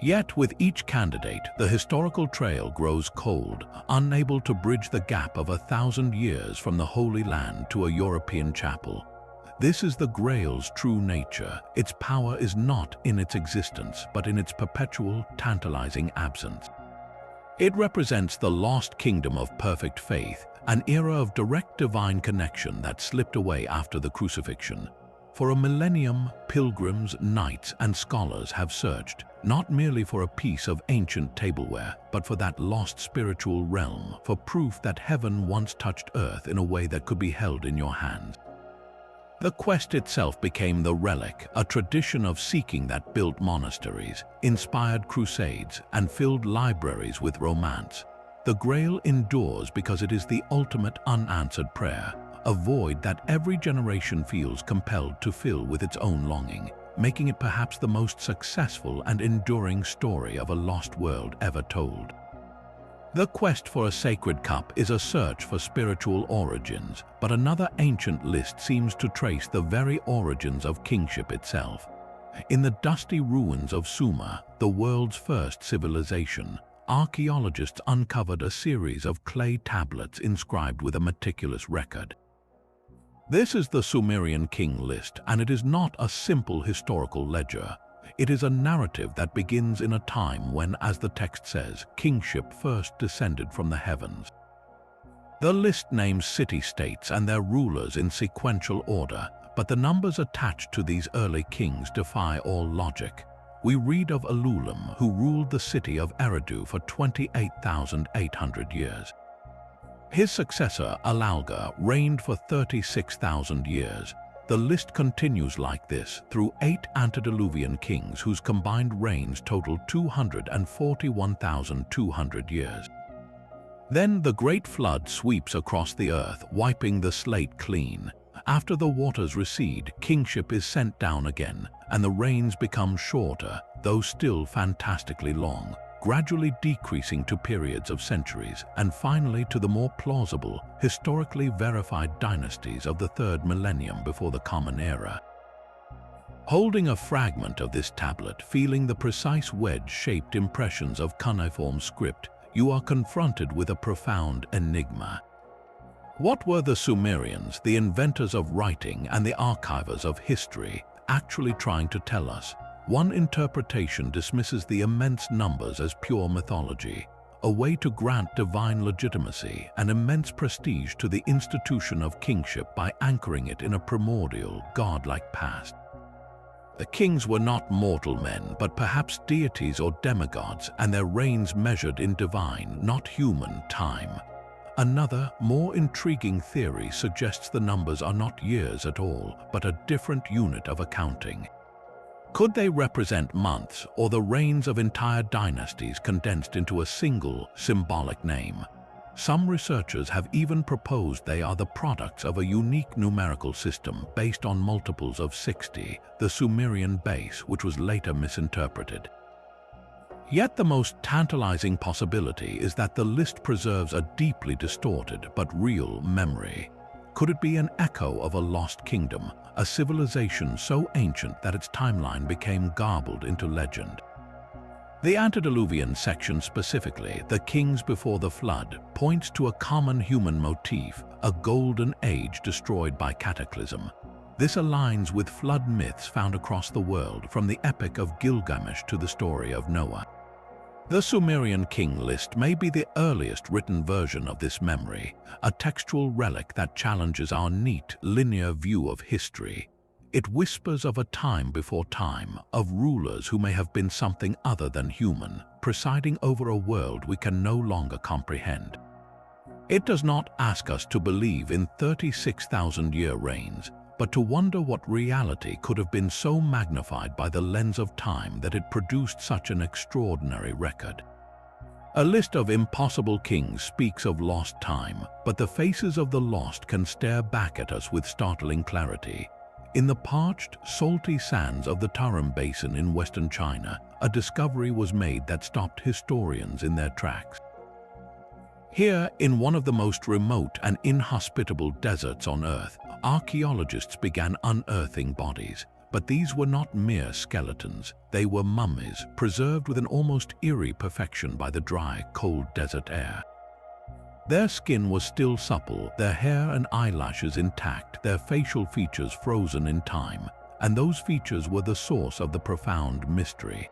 Yet with each candidate, the historical trail grows cold, unable to bridge the gap of 1,000 years from the Holy Land to a European chapel. This is the Grail's true nature. Its power is not in its existence, but in its perpetual, tantalizing absence. It represents the lost kingdom of perfect faith, an era of direct divine connection that slipped away after the crucifixion. For a millennium, pilgrims, knights, and scholars have searched, not merely for a piece of ancient tableware, but for that lost spiritual realm, for proof that heaven once touched earth in a way that could be held in your hands. The quest itself became the relic, a tradition of seeking that built monasteries, inspired crusades, and filled libraries with romance. The Grail endures because it is the ultimate unanswered prayer, a void that every generation feels compelled to fill with its own longing, making it perhaps the most successful and enduring story of a lost world ever told. The quest for a sacred cup is a search for spiritual origins, but another ancient list seems to trace the very origins of kingship itself. In the dusty ruins of Sumer, the world's first civilization, archaeologists uncovered a series of clay tablets inscribed with a meticulous record. This is the Sumerian king list, and it is not a simple historical ledger. It is a narrative that begins in a time when, as the text says, kingship first descended from the heavens. The list names city-states and their rulers in sequential order, but the numbers attached to these early kings defy all logic. We read of Ululim, who ruled the city of Eridu for 28,800 years. His successor, Alalga, reigned for 36,000 years. The list continues like this through 8 antediluvian kings whose combined reigns totaled 241,200 years. Then the Great Flood sweeps across the earth, wiping the slate clean. After the waters recede, kingship is sent down again, and the reigns become shorter, though still fantastically long, gradually decreasing to periods of centuries, and finally to the more plausible, historically verified dynasties of the 3rd millennium before the Common Era. Holding a fragment of this tablet, feeling the precise wedge-shaped impressions of cuneiform script, you are confronted with a profound enigma. What were the Sumerians, the inventors of writing and the archivers of history, actually trying to tell us? One interpretation dismisses the immense numbers as pure mythology, a way to grant divine legitimacy and immense prestige to the institution of kingship by anchoring it in a primordial, godlike past. The kings were not mortal men, but perhaps deities or demigods, and their reigns measured in divine, not human, time. Another, more intriguing theory suggests the numbers are not years at all, but a different unit of accounting. Could they represent months or the reigns of entire dynasties condensed into a single symbolic name? Some researchers have even proposed they are the products of a unique numerical system based on multiples of 60, the Sumerian base, which was later misinterpreted. Yet the most tantalizing possibility is that the list preserves a deeply distorted but real memory. Could it be an echo of a lost kingdom, a civilization so ancient that its timeline became garbled into legend? The antediluvian section specifically, the kings before the flood, points to a common human motif, a golden age destroyed by cataclysm. This aligns with flood myths found across the world, from the Epic of Gilgamesh to the story of Noah. The Sumerian king list may be the earliest written version of this memory, a textual relic that challenges our neat, linear view of history. It whispers of a time before time, of rulers who may have been something other than human, presiding over a world we can no longer comprehend. It does not ask us to believe in 36,000-year reigns, but to wonder what reality could have been so magnified by the lens of time that it produced such an extraordinary record. A list of impossible kings speaks of lost time, but the faces of the lost can stare back at us with startling clarity. In the parched, salty sands of the Tarim Basin in western China, a discovery was made that stopped historians in their tracks. Here, in one of the most remote and inhospitable deserts on Earth, archaeologists began unearthing bodies. But these were not mere skeletons. They were mummies, preserved with an almost eerie perfection by the dry, cold desert air. Their skin was still supple, their hair and eyelashes intact, their facial features frozen in time, and those features were the source of the profound mystery.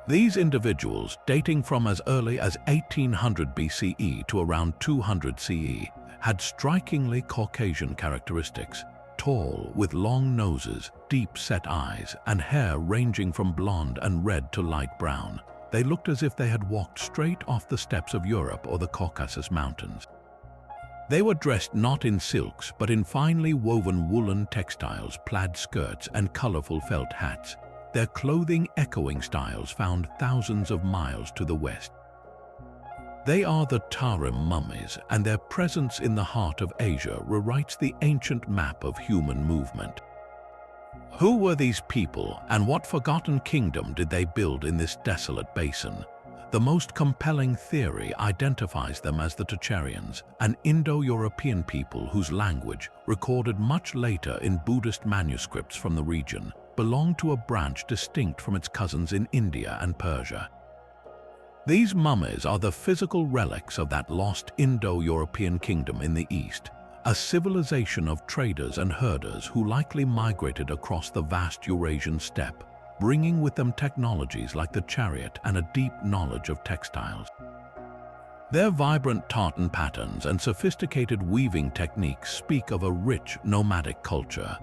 These individuals, dating from as early as 1800 BCE to around 200 CE, had strikingly Caucasian characteristics: tall, with long noses, deep-set eyes, and hair ranging from blonde and red to light brown. They looked as if they had walked straight off the steppes of Europe or the Caucasus Mountains. They were dressed not in silks, but in finely woven woolen textiles, plaid skirts, and colorful felt hats, their clothing echoing styles found thousands of miles to the west. They are the Tarim mummies, and their presence in the heart of Asia rewrites the ancient map of human movement. Who were these people, and what forgotten kingdom did they build in this desolate basin? The most compelling theory identifies them as the Tocharians, an Indo-European people whose language, recorded much later in Buddhist manuscripts from the region, belonged to a branch distinct from its cousins in India and Persia. These mummies are the physical relics of that lost Indo-European kingdom in the east, a civilization of traders and herders who likely migrated across the vast Eurasian steppe, bringing with them technologies like the chariot and a deep knowledge of textiles. Their vibrant tartan patterns and sophisticated weaving techniques speak of a rich nomadic culture.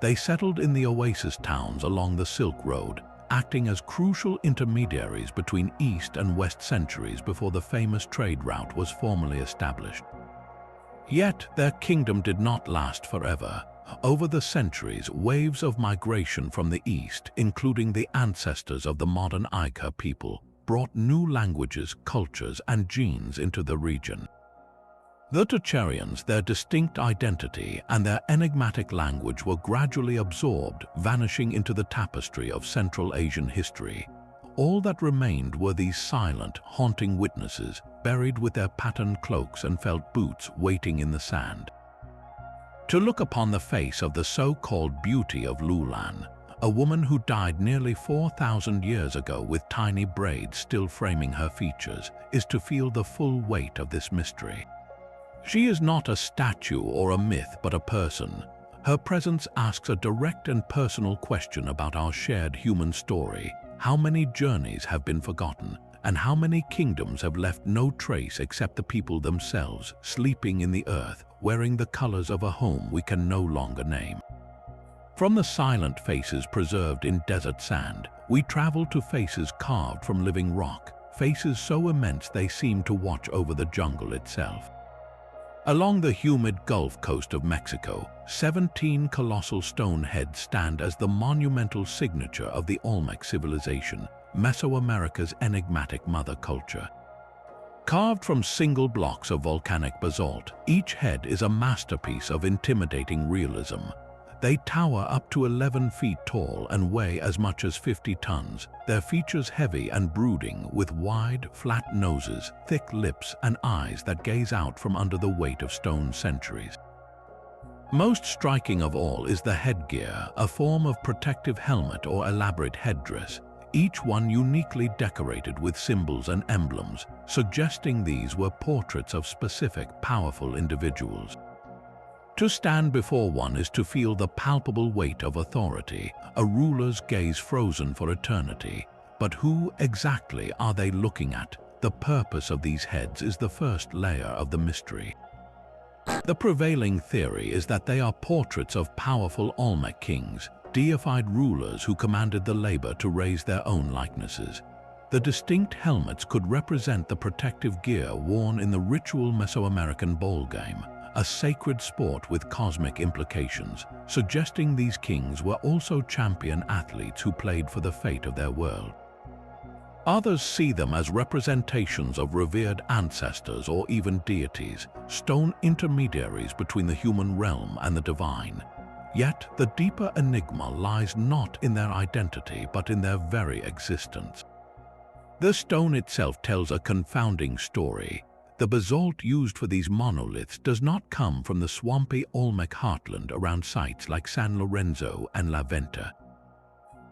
They settled in the oasis towns along the Silk Road, acting as crucial intermediaries between East and West centuries before the famous trade route was formally established. Yet their kingdom did not last forever. Over the centuries, waves of migration from the East, including the ancestors of the modern Aika people, brought new languages, cultures, and genes into the region. The Tocharians, their distinct identity, and their enigmatic language were gradually absorbed, vanishing into the tapestry of Central Asian history. All that remained were these silent, haunting witnesses, buried with their patterned cloaks and felt boots waiting in the sand. To look upon the face of the so-called beauty of Lulan, a woman who died nearly 4,000 years ago with tiny braids still framing her features, is to feel the full weight of this mystery. She is not a statue or a myth, but a person. Her presence asks a direct and personal question about our shared human story. How many journeys have been forgotten, and how many kingdoms have left no trace except the people themselves, sleeping in the earth, wearing the colors of a home we can no longer name? From the silent faces preserved in desert sand, we travel to faces carved from living rock, faces so immense they seem to watch over the jungle itself. Along the humid Gulf Coast of Mexico, 17 colossal stone heads stand as the monumental signature of the Olmec civilization, Mesoamerica's enigmatic mother culture. Carved from single blocks of volcanic basalt, each head is a masterpiece of intimidating realism. They tower up to 11 feet tall and weigh as much as 50 tons, their features heavy and brooding, with wide, flat noses, thick lips, and eyes that gaze out from under the weight of stone centuries. Most striking of all is the headgear, a form of protective helmet or elaborate headdress, each one uniquely decorated with symbols and emblems, suggesting these were portraits of specific, powerful individuals. To stand before one is to feel the palpable weight of authority, a ruler's gaze frozen for eternity. But who exactly are they looking at? The purpose of these heads is the first layer of the mystery. The prevailing theory is that they are portraits of powerful Olmec kings, deified rulers who commanded the labor to raise their own likenesses. The distinct helmets could represent the protective gear worn in the ritual Mesoamerican ball game, a sacred sport with cosmic implications, suggesting these kings were also champion athletes who played for the fate of their world. Others see them as representations of revered ancestors or even deities, stone intermediaries between the human realm and the divine. Yet the deeper enigma lies not in their identity but in their very existence. The stone itself tells a confounding story. The basalt used for these monoliths does not come from the swampy Olmec heartland around sites like San Lorenzo and La Venta.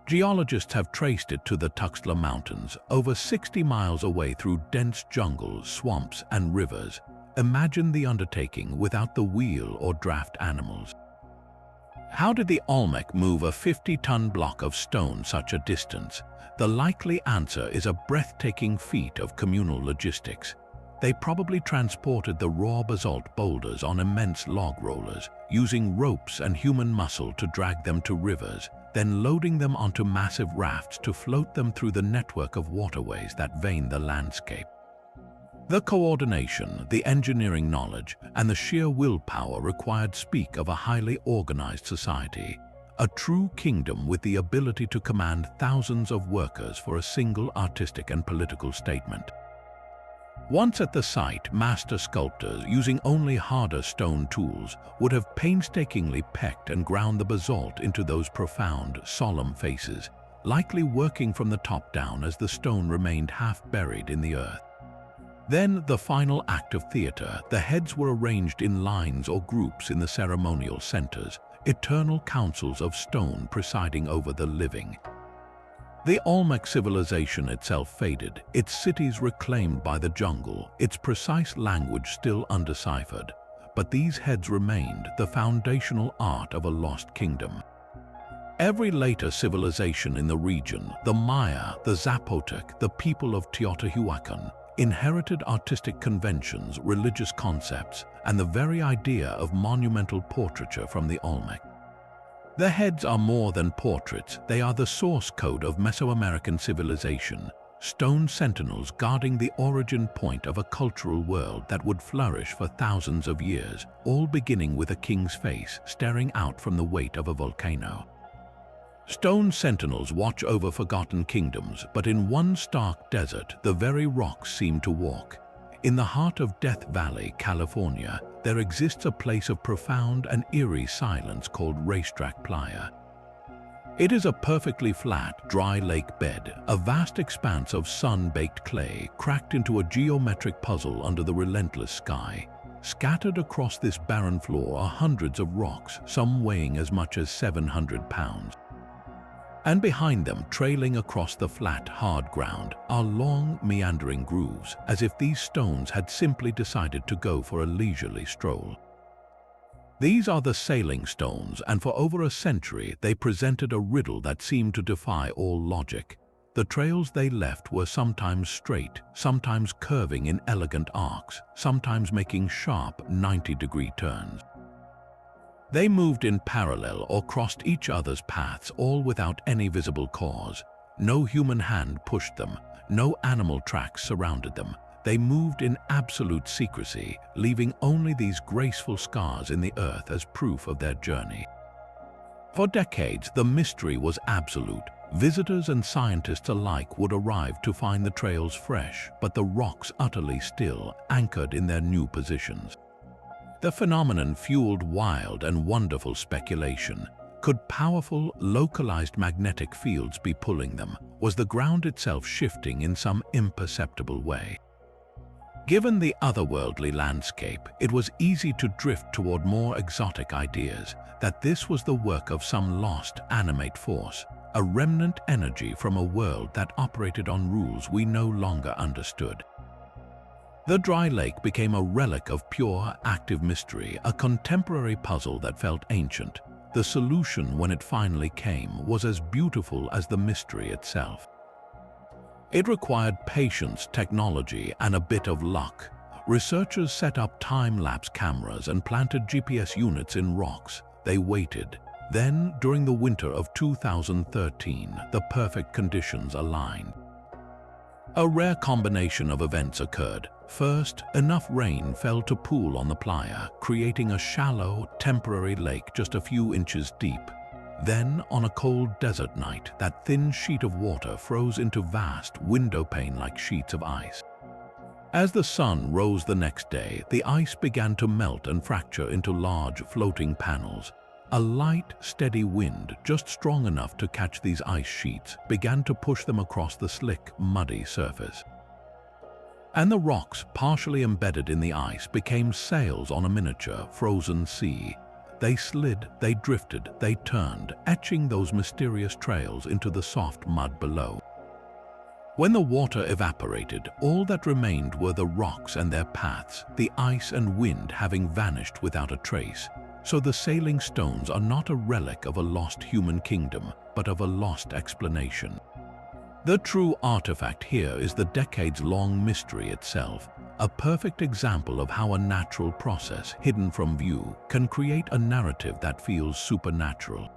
Geologists have traced it to the Tuxtla Mountains, over 60 miles away through dense jungles, swamps, and rivers. Imagine the undertaking without the wheel or draft animals. How did the Olmec move a 50-ton block of stone such a distance? The likely answer is a breathtaking feat of communal logistics. They probably transported the raw basalt boulders on immense log rollers, using ropes and human muscle to drag them to rivers, then loading them onto massive rafts to float them through the network of waterways that vein the landscape. The coordination, the engineering knowledge, and the sheer willpower required speak of a highly organized society, a true kingdom with the ability to command thousands of workers for a single artistic and political statement. Once at the site, master sculptors, using only harder stone tools, would have painstakingly pecked and ground the basalt into those profound, solemn faces, likely working from the top down as the stone remained half buried in the earth. Then, the final act of theater, the heads were arranged in lines or groups in the ceremonial centers, eternal councils of stone presiding over the living. The Olmec civilization itself faded, its cities reclaimed by the jungle, its precise language still undeciphered. But these heads remained, the foundational art of a lost kingdom. Every later civilization in the region, the Maya, the Zapotec, the people of Teotihuacan, inherited artistic conventions, religious concepts, and the very idea of monumental portraiture from the Olmec. The heads are more than portraits, they are the source code of Mesoamerican civilization, stone sentinels guarding the origin point of a cultural world that would flourish for thousands of years, all beginning with a king's face staring out from the weight of a volcano. Stone sentinels watch over forgotten kingdoms, but in one stark desert, the very rocks seem to walk. In the heart of Death Valley, California, there exists a place of profound and eerie silence called Racetrack Playa. It is a perfectly flat, dry lake bed, a vast expanse of sun-baked clay cracked into a geometric puzzle under the relentless sky. Scattered across this barren floor are hundreds of rocks, some weighing as much as 700 pounds. And behind them, trailing across the flat, hard ground, are long, meandering grooves, as if these stones had simply decided to go for a leisurely stroll. These are the sailing stones, and for over a century they presented a riddle that seemed to defy all logic. The trails they left were sometimes straight, sometimes curving in elegant arcs, sometimes making sharp 90-degree turns. They moved in parallel or crossed each other's paths, all without any visible cause. No human hand pushed them, no animal tracks surrounded them. They moved in absolute secrecy, leaving only these graceful scars in the earth as proof of their journey. For decades, the mystery was absolute. Visitors and scientists alike would arrive to find the trails fresh, but the rocks utterly still, anchored in their new positions. The phenomenon fueled wild and wonderful speculation. Could powerful, localized magnetic fields be pulling them? Was the ground itself shifting in some imperceptible way? Given the otherworldly landscape, it was easy to drift toward more exotic ideas, that this was the work of some lost animate force, a remnant energy from a world that operated on rules we no longer understood. The dry lake became a relic of pure, active mystery, a contemporary puzzle that felt ancient. The solution, when it finally came, was as beautiful as the mystery itself. It required patience, technology, and a bit of luck. Researchers set up time-lapse cameras and planted GPS units in rocks. They waited. Then, during the winter of 2013, the perfect conditions aligned. A rare combination of events occurred. First, enough rain fell to pool on the playa, creating a shallow, temporary lake just a few inches deep. Then, on a cold desert night, that thin sheet of water froze into vast, window-pane-like sheets of ice. As the sun rose the next day, the ice began to melt and fracture into large, floating panels. A light, steady wind, just strong enough to catch these ice sheets, began to push them across the slick, muddy surface. And the rocks, partially embedded in the ice, became sails on a miniature, frozen sea. They slid, they drifted, they turned, etching those mysterious trails into the soft mud below. When the water evaporated, all that remained were the rocks and their paths, the ice and wind having vanished without a trace. So the sailing stones are not a relic of a lost human kingdom, but of a lost explanation. The true artifact here is the decades-long mystery itself, a perfect example of how a natural process, hidden from view, can create a narrative that feels supernatural.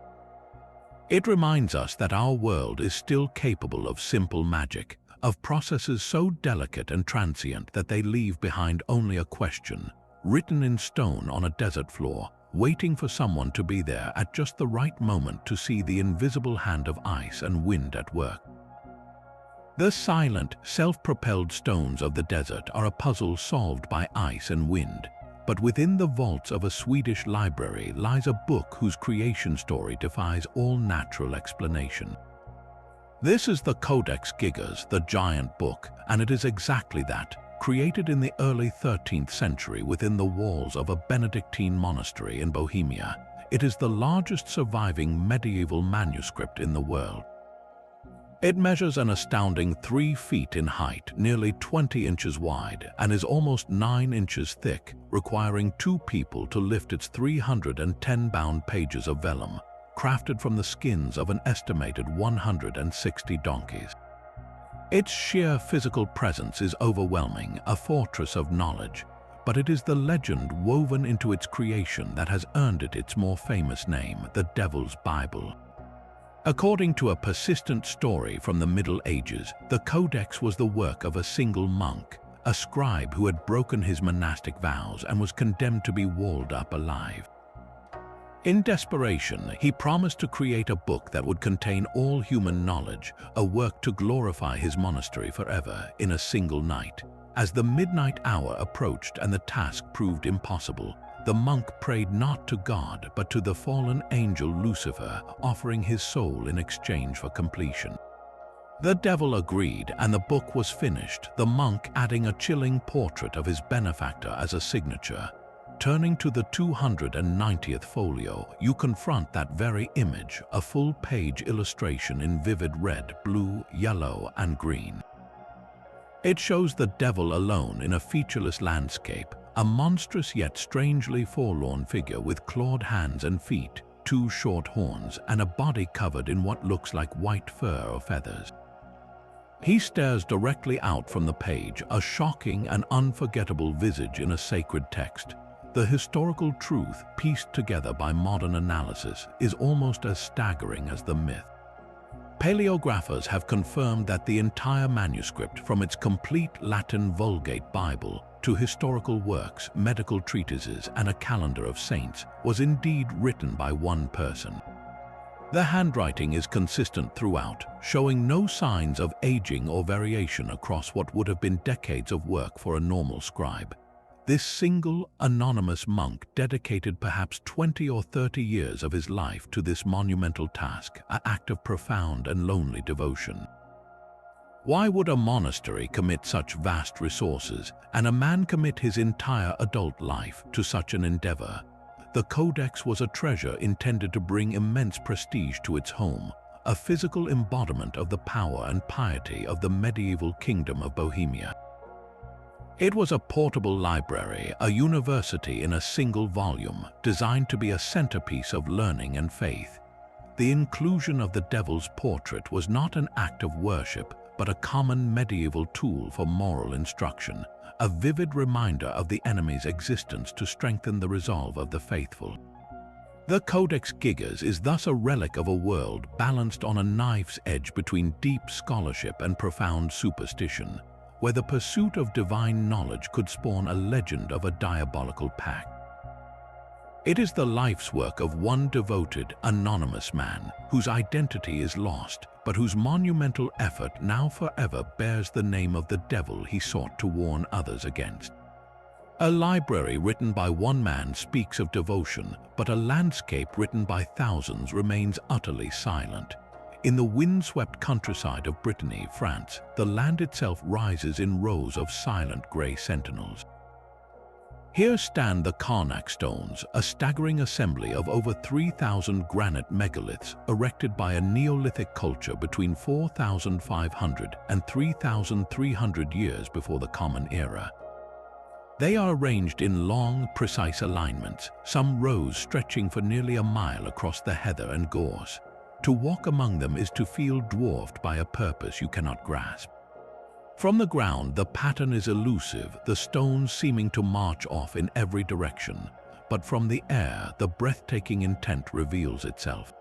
It reminds us that our world is still capable of simple magic, of processes so delicate and transient that they leave behind only a question, written in stone on a desert floor, waiting for someone to be there at just the right moment to see the invisible hand of ice and wind at work. The silent, self-propelled stones of the desert are a puzzle solved by ice and wind, but within the vaults of a Swedish library lies a book whose creation story defies all natural explanation. This is the Codex Gigas, the giant book, and it is exactly that. Created in the early 13th century within the walls of a Benedictine monastery in Bohemia, it is the largest surviving medieval manuscript in the world. It measures an astounding 3 feet in height, nearly 20 inches wide, and is almost 9 inches thick, requiring 2 people to lift its 310-bound pages of vellum, crafted from the skins of an estimated 160 donkeys. Its sheer physical presence is overwhelming, a fortress of knowledge, but it is the legend woven into its creation that has earned it its more famous name, the Devil's Bible. According to a persistent story from the Middle Ages, the Codex was the work of a single monk, a scribe who had broken his monastic vows and was condemned to be walled up alive. In desperation, he promised to create a book that would contain all human knowledge, a work to glorify his monastery forever in a single night. As the midnight hour approached and the task proved impossible, the monk prayed not to God but to the fallen angel Lucifer, offering his soul in exchange for completion. The devil agreed, and the book was finished, the monk adding a chilling portrait of his benefactor as a signature. Turning to the 290th folio, you confront that very image, a full-page illustration in vivid red, blue, yellow, and green. It shows the devil alone in a featureless landscape, a monstrous yet strangely forlorn figure with clawed hands and feet, 2 short horns, and a body covered in what looks like white fur or feathers. He stares directly out from the page, a shocking and unforgettable visage in a sacred text. The historical truth, pieced together by modern analysis, is almost as staggering as the myth. Paleographers have confirmed that the entire manuscript, from its complete Latin Vulgate Bible to historical works, medical treatises, and a calendar of saints, was indeed written by one person. The handwriting is consistent throughout, showing no signs of aging or variation across what would have been decades of work for a normal scribe. This single, anonymous monk dedicated perhaps 20 or 30 years of his life to this monumental task, an act of profound and lonely devotion. Why would a monastery commit such vast resources, and a man commit his entire adult life to such an endeavor? The codex was a treasure intended to bring immense prestige to its home, a physical embodiment of the power and piety of the medieval kingdom of Bohemia. It was a portable library, a university in a single volume, designed to be a centerpiece of learning and faith. The inclusion of the devil's portrait was not an act of worship, but a common medieval tool for moral instruction, a vivid reminder of the enemy's existence to strengthen the resolve of the faithful. The Codex Gigas is thus a relic of a world balanced on a knife's edge between deep scholarship and profound superstition, where the pursuit of divine knowledge could spawn a legend of a diabolical pact. It is the life's work of one devoted, anonymous man, whose identity is lost, but whose monumental effort now forever bears the name of the devil he sought to warn others against. A library written by one man speaks of devotion, but a landscape written by thousands remains utterly silent. In the windswept countryside of Brittany, France, the land itself rises in rows of silent grey sentinels. Here stand the Karnak stones, a staggering assembly of over 3,000 granite megaliths erected by a Neolithic culture between 4,500 and 3,300 years before the Common Era. They are arranged in long, precise alignments, some rows stretching for nearly a mile across the heather and gorse. To walk among them is to feel dwarfed by a purpose you cannot grasp. From the ground, the pattern is elusive, the stones seeming to march off in every direction, but from the air, the breathtaking intent reveals itself.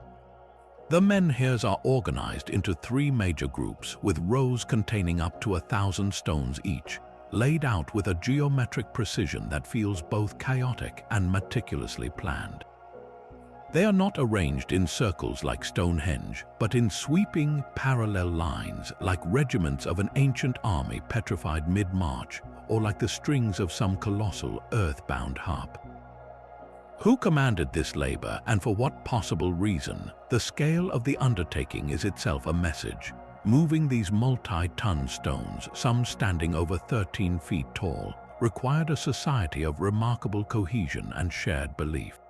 The menhirs are organized into 3 major groups, with rows containing up to 1,000 stones each, laid out with a geometric precision that feels both chaotic and meticulously planned. They are not arranged in circles like Stonehenge, but in sweeping, parallel lines, like regiments of an ancient army petrified mid-march, or like the strings of some colossal, earth-bound harp. Who commanded this labor, and for what possible reason? The scale of the undertaking is itself a message. Moving these multi-ton stones, some standing over 13 feet tall, required a society of remarkable cohesion and shared belief.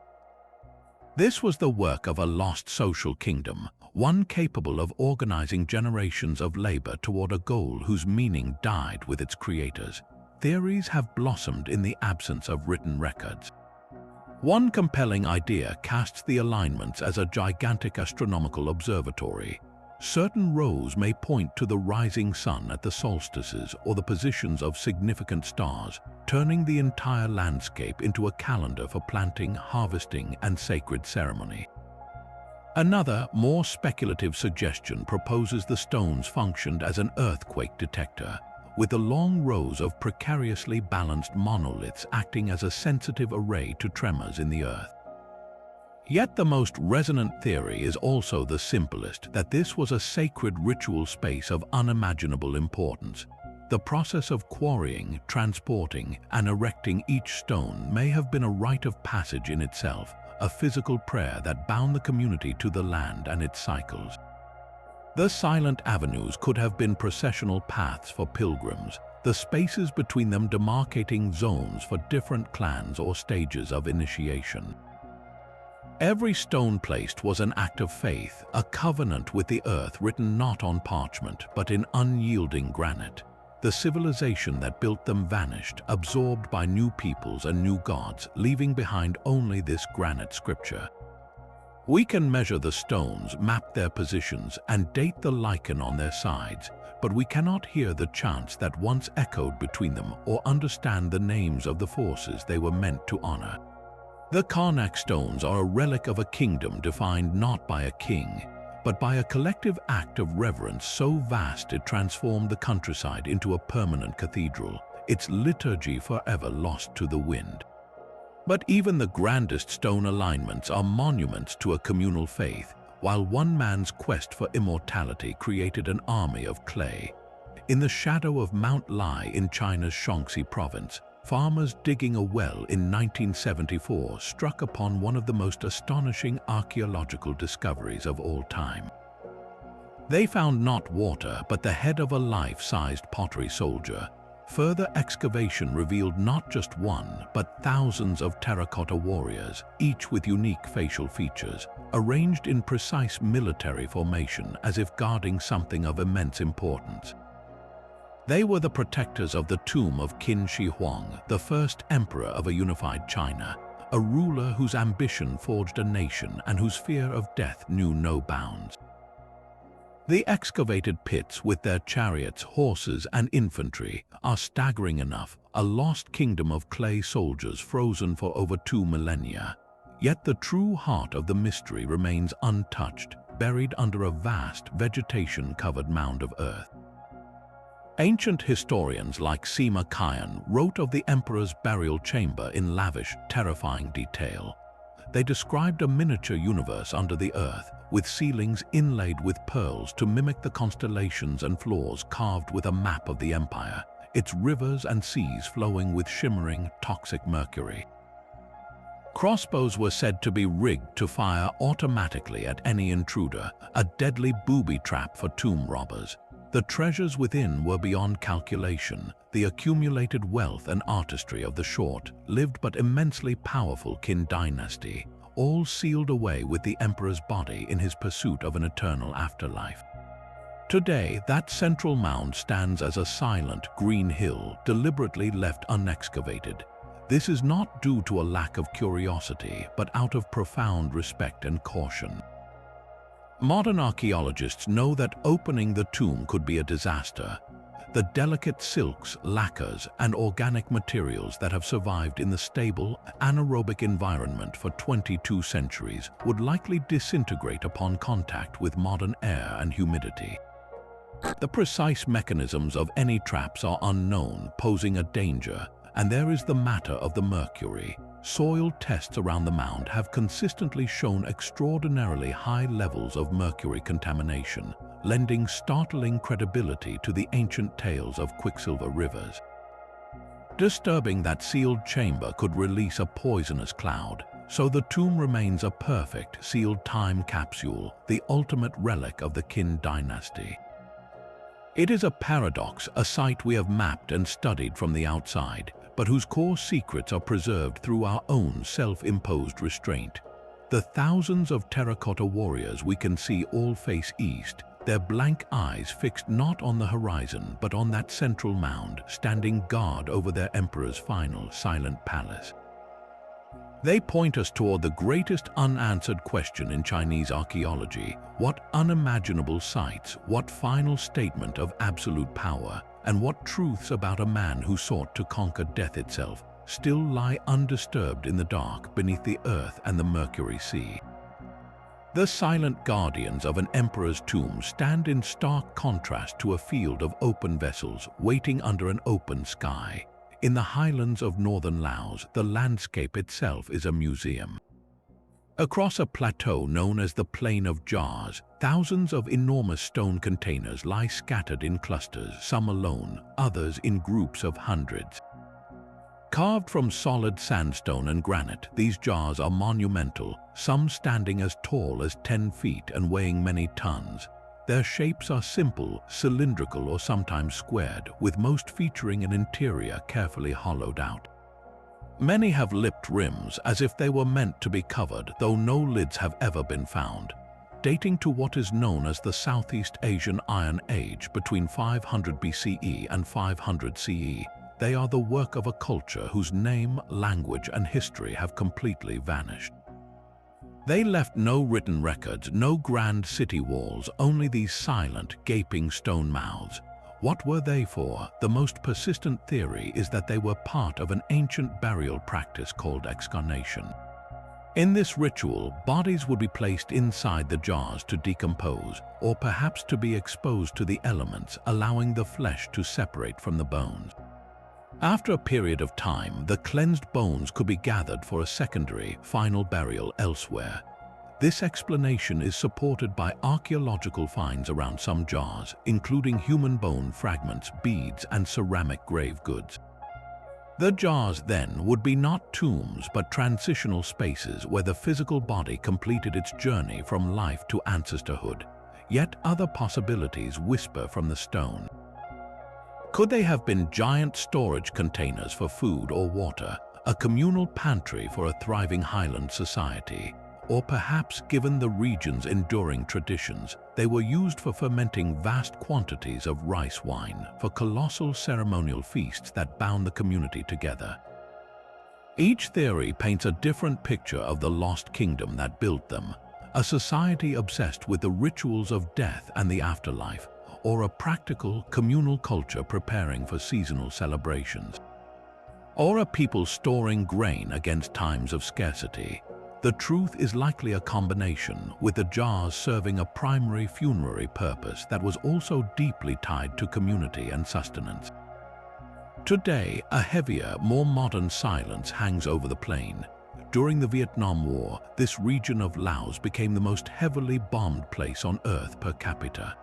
This was the work of a lost social kingdom, one capable of organizing generations of labor toward a goal whose meaning died with its creators. Theories have blossomed in the absence of written records. One compelling idea casts the alignments as a gigantic astronomical observatory. Certain rows may point to the rising sun at the solstices or the positions of significant stars, turning the entire landscape into a calendar for planting, harvesting, and sacred ceremony. Another, more speculative suggestion proposes the stones functioned as an earthquake detector, with the long rows of precariously balanced monoliths acting as a sensitive array to tremors in the earth. Yet the most resonant theory is also the simplest, that this was a sacred ritual space of unimaginable importance. The process of quarrying, transporting, and erecting each stone may have been a rite of passage in itself, a physical prayer that bound the community to the land and its cycles. The silent avenues could have been processional paths for pilgrims, the spaces between them demarcating zones for different clans or stages of initiation. Every stone placed was an act of faith, a covenant with the earth written not on parchment but in unyielding granite. The civilization that built them vanished, absorbed by new peoples and new gods, leaving behind only this granite scripture. We can measure the stones, map their positions, and date the lichen on their sides, but we cannot hear the chants that once echoed between them or understand the names of the forces they were meant to honor. The Karnak stones are a relic of a kingdom defined not by a king, but by a collective act of reverence so vast it transformed the countryside into a permanent cathedral, its liturgy forever lost to the wind. But even the grandest stone alignments are monuments to a communal faith, while one man's quest for immortality created an army of clay. In the shadow of Mount Lai in China's Shaanxi province, farmers digging a well in 1974 struck upon one of the most astonishing archaeological discoveries of all time. They found not water, but the head of a life-sized pottery soldier. Further excavation revealed not just one, but thousands of terracotta warriors, each with unique facial features, arranged in precise military formation as if guarding something of immense importance. They were the protectors of the tomb of Qin Shi Huang, the first emperor of a unified China, a ruler whose ambition forged a nation and whose fear of death knew no bounds. The excavated pits with their chariots, horses, and infantry are staggering enough, a lost kingdom of clay soldiers frozen for over 2 millennia. Yet the true heart of the mystery remains untouched, buried under a vast vegetation-covered mound of earth. Ancient historians like Sima Qian wrote of the emperor's burial chamber in lavish, terrifying detail. They described a miniature universe under the earth, with ceilings inlaid with pearls to mimic the constellations and floors carved with a map of the empire, its rivers and seas flowing with shimmering, toxic mercury. Crossbows were said to be rigged to fire automatically at any intruder, a deadly booby trap for tomb robbers. The treasures within were beyond calculation, the accumulated wealth and artistry of the short-lived but immensely powerful Qin dynasty, all sealed away with the emperor's body in his pursuit of an eternal afterlife. Today, that central mound stands as a silent green hill deliberately left unexcavated. This is not due to a lack of curiosity, but out of profound respect and caution. Modern archaeologists know that opening the tomb could be a disaster. The delicate silks, lacquers, and organic materials that have survived in the stable, anaerobic environment for 22 centuries would likely disintegrate upon contact with modern air and humidity. The precise mechanisms of any traps are unknown, posing a danger, and there is the matter of the mercury. Soil tests around the mound have consistently shown extraordinarily high levels of mercury contamination, lending startling credibility to the ancient tales of quicksilver rivers. Disturbing that sealed chamber could release a poisonous cloud, so the tomb remains a perfect sealed time capsule, the ultimate relic of the Qin dynasty. It is a paradox, a site we have mapped and studied from the outside, but whose core secrets are preserved through our own self-imposed restraint. The thousands of terracotta warriors we can see all face east, their blank eyes fixed not on the horizon but on that central mound, standing guard over their emperor's final silent palace. They point us toward the greatest unanswered question in Chinese archaeology: what unimaginable sights, what final statement of absolute power, and what truths about a man who sought to conquer death itself still lie undisturbed in the dark beneath the earth and the mercury sea. The silent guardians of an emperor's tomb stand in stark contrast to a field of open vessels waiting under an open sky. In the highlands of northern Laos, the landscape itself is a museum. Across a plateau known as the Plain of Jars, thousands of enormous stone containers lie scattered in clusters, some alone, others in groups of hundreds. Carved from solid sandstone and granite, these jars are monumental, some standing as tall as 10 feet and weighing many tons. Their shapes are simple, cylindrical or sometimes squared, with most featuring an interior carefully hollowed out. Many have lipped rims as if they were meant to be covered, though no lids have ever been found. Dating to what is known as the Southeast Asian Iron Age between 500 BCE and 500 CE, they are the work of a culture whose name, language, and history have completely vanished. They left no written records, no grand city walls, only these silent, gaping stone mouths. What were they for? The most persistent theory is that they were part of an ancient burial practice called excarnation. In this ritual, bodies would be placed inside the jars to decompose, or perhaps to be exposed to the elements, allowing the flesh to separate from the bones. After a period of time, the cleansed bones could be gathered for a secondary, final burial elsewhere. This explanation is supported by archaeological finds around some jars, including human bone fragments, beads, and ceramic grave goods. The jars then would be not tombs but transitional spaces where the physical body completed its journey from life to ancestorhood. Yet other possibilities whisper from the stone. Could they have been giant storage containers for food or water, a communal pantry for a thriving highland society? Or perhaps, given the region's enduring traditions, they were used for fermenting vast quantities of rice wine for colossal ceremonial feasts that bound the community together. Each theory paints a different picture of the lost kingdom that built them, a society obsessed with the rituals of death and the afterlife, or a practical, communal culture preparing for seasonal celebrations. Or a people storing grain against times of scarcity. The truth is likely a combination, with the jars serving a primary funerary purpose that was also deeply tied to community and sustenance. Today, a heavier, more modern silence hangs over the plain. During the Vietnam War, this region of Laos became the most heavily bombed place on Earth per capita.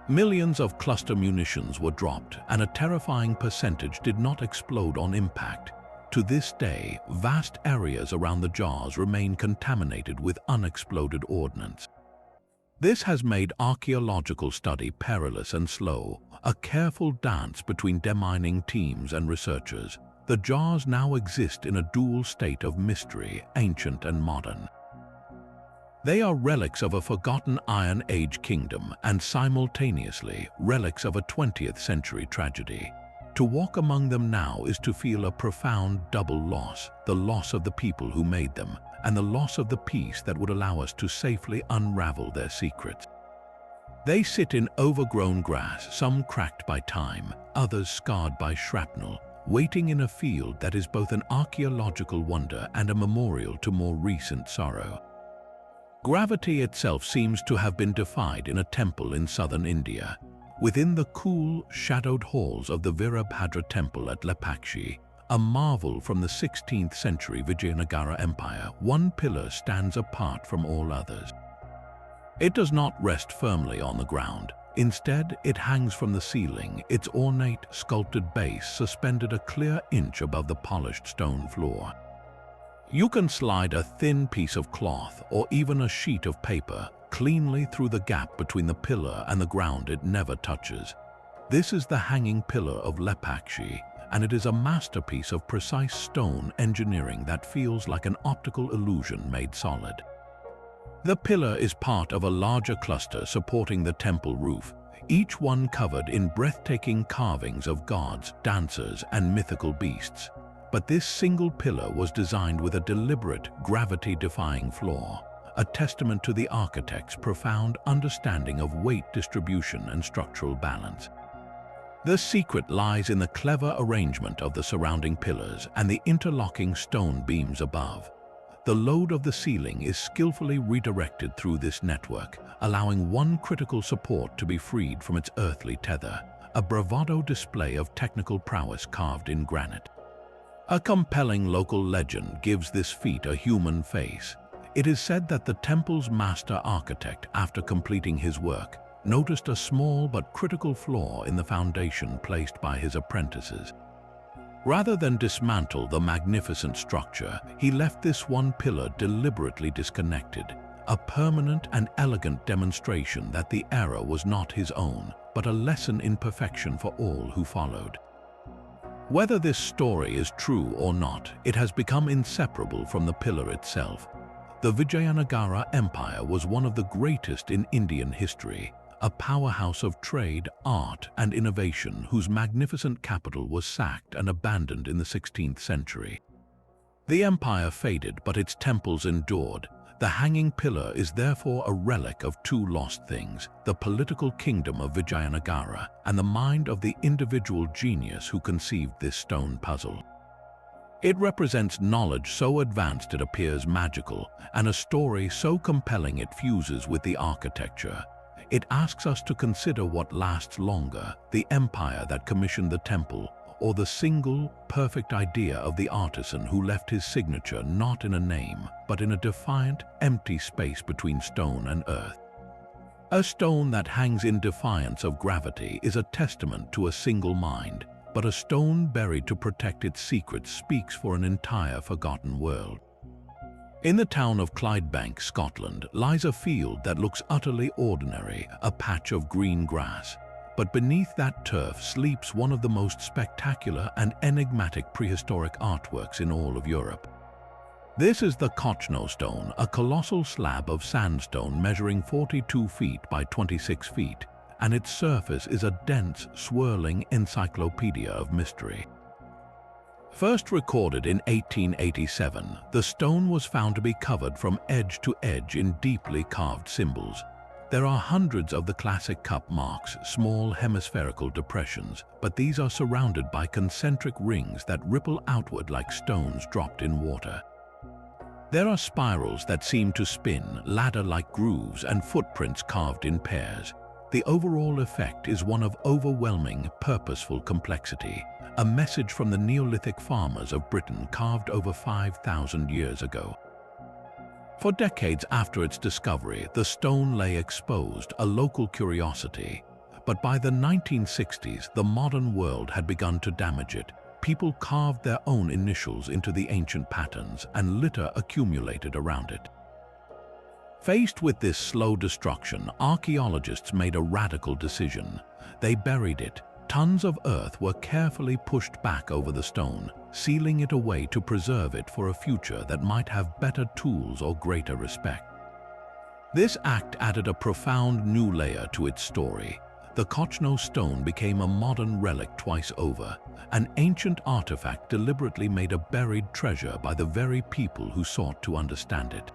Millions of cluster munitions were dropped, and a terrifying percentage did not explode on impact. To this day, vast areas around the jars remain contaminated with unexploded ordnance. This has made archaeological study perilous and slow, a careful dance between demining teams and researchers. The jars now exist in a dual state of mystery, ancient and modern. They are relics of a forgotten Iron Age kingdom and simultaneously relics of a 20th century tragedy. To walk among them now is to feel a profound double loss, the loss of the people who made them, and the loss of the peace that would allow us to safely unravel their secrets. They sit in overgrown grass, some cracked by time, others scarred by shrapnel, waiting in a field that is both an archaeological wonder and a memorial to more recent sorrow. Gravity itself seems to have been defied in a temple in southern India. Within the cool, shadowed halls of the Virabhadra temple at Lepakshi, a marvel from the 16th century Vijayanagara Empire, one pillar stands apart from all others. It does not rest firmly on the ground. Instead, it hangs from the ceiling, its ornate, sculpted base suspended a clear inch above the polished stone floor. You can slide a thin piece of cloth or even a sheet of paper cleanly through the gap between the pillar and the ground it never touches. This is the hanging pillar of Lepakshi, and it is a masterpiece of precise stone engineering that feels like an optical illusion made solid. The pillar is part of a larger cluster supporting the temple roof, each one covered in breathtaking carvings of gods, dancers, and mythical beasts. But this single pillar was designed with a deliberate, gravity-defying flaw, a testament to the architect's profound understanding of weight distribution and structural balance. The secret lies in the clever arrangement of the surrounding pillars and the interlocking stone beams above. The load of the ceiling is skillfully redirected through this network, allowing one critical support to be freed from its earthly tether, a bravado display of technical prowess carved in granite. A compelling local legend gives this feat a human face. It is said that the temple's master architect, after completing his work, noticed a small but critical flaw in the foundation placed by his apprentices. Rather than dismantle the magnificent structure, he left this one pillar deliberately disconnected, a permanent and elegant demonstration that the error was not his own, but a lesson in perfection for all who followed. Whether this story is true or not, it has become inseparable from the pillar itself. The Vijayanagara Empire was one of the greatest in Indian history, a powerhouse of trade, art, and innovation whose magnificent capital was sacked and abandoned in the 16th century. The empire faded, but its temples endured. The hanging pillar is therefore a relic of two lost things, the political kingdom of Vijayanagara and the mind of the individual genius who conceived this stone puzzle. It represents knowledge so advanced it appears magical, and a story so compelling it fuses with the architecture. It asks us to consider what lasts longer, the empire that commissioned the temple, or the single, perfect idea of the artisan who left his signature not in a name, but in a defiant, empty space between stone and earth. A stone that hangs in defiance of gravity is a testament to a single mind, but a stone buried to protect its secrets speaks for an entire forgotten world. In the town of Clydebank, Scotland, lies a field that looks utterly ordinary, a patch of green grass. But beneath that turf sleeps one of the most spectacular and enigmatic prehistoric artworks in all of Europe. This is the Kochno stone, a colossal slab of sandstone measuring 42 feet by 26 feet, and its surface is a dense, swirling encyclopedia of mystery. First recorded in 1887, the stone was found to be covered from edge to edge in deeply carved symbols. There are hundreds of the classic cup marks, small hemispherical depressions, but these are surrounded by concentric rings that ripple outward like stones dropped in water. There are spirals that seem to spin, ladder-like grooves, and footprints carved in pairs. The overall effect is one of overwhelming, purposeful complexity, a message from the Neolithic farmers of Britain carved over 5,000 years ago. For decades after its discovery, the stone lay exposed, a local curiosity. But by the 1960s, the modern world had begun to damage it. People carved their own initials into the ancient patterns, and litter accumulated around it. Faced with this slow destruction, archaeologists made a radical decision. They buried it. Tons of earth were carefully pushed back over the stone, sealing it away to preserve it for a future that might have better tools or greater respect. This act added a profound new layer to its story. The Kochno stone became a modern relic twice over, an ancient artifact deliberately made a buried treasure by the very people who sought to understand it.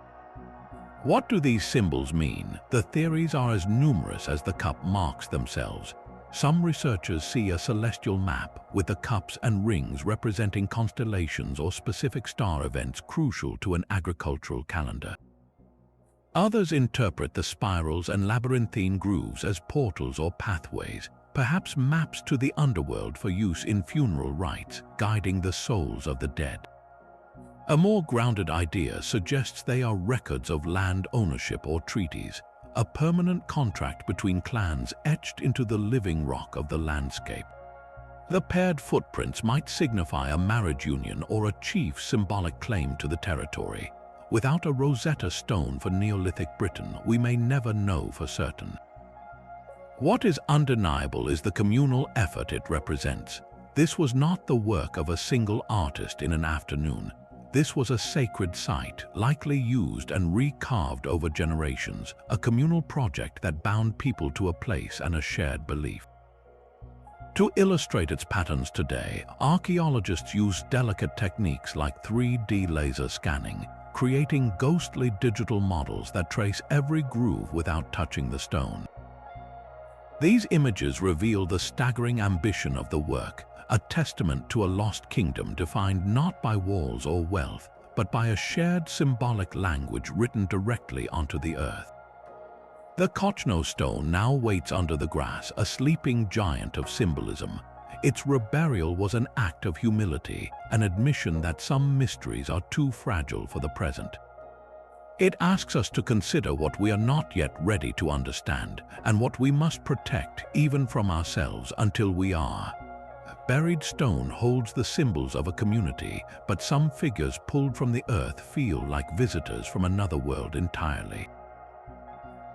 What do these symbols mean? The theories are as numerous as the cup marks themselves. Some researchers see a celestial map with the cups and rings representing constellations or specific star events crucial to an agricultural calendar. Others interpret the spirals and labyrinthine grooves as portals or pathways, perhaps maps to the underworld for use in funeral rites, guiding the souls of the dead. A more grounded idea suggests they are records of land ownership or treaties, a permanent contract between clans etched into the living rock of the landscape. The paired footprints might signify a marriage union or a chief's symbolic claim to the territory. Without a Rosetta Stone for Neolithic Britain, we may never know for certain. What is undeniable is the communal effort it represents. This was not the work of a single artist in an afternoon. This was a sacred site, likely used and recarved over generations, a communal project that bound people to a place and a shared belief. To illustrate its patterns today, archaeologists use delicate techniques like 3D laser scanning, creating ghostly digital models that trace every groove without touching the stone. These images reveal the staggering ambition of the work, a testament to a lost kingdom defined not by walls or wealth, but by a shared symbolic language written directly onto the earth. The Kochno stone now waits under the grass, a sleeping giant of symbolism. Its reburial was an act of humility, an admission that some mysteries are too fragile for the present. It asks us to consider what we are not yet ready to understand, and what we must protect even from ourselves until we are. Buried stone holds the symbols of a community, but some figures pulled from the earth feel like visitors from another world entirely.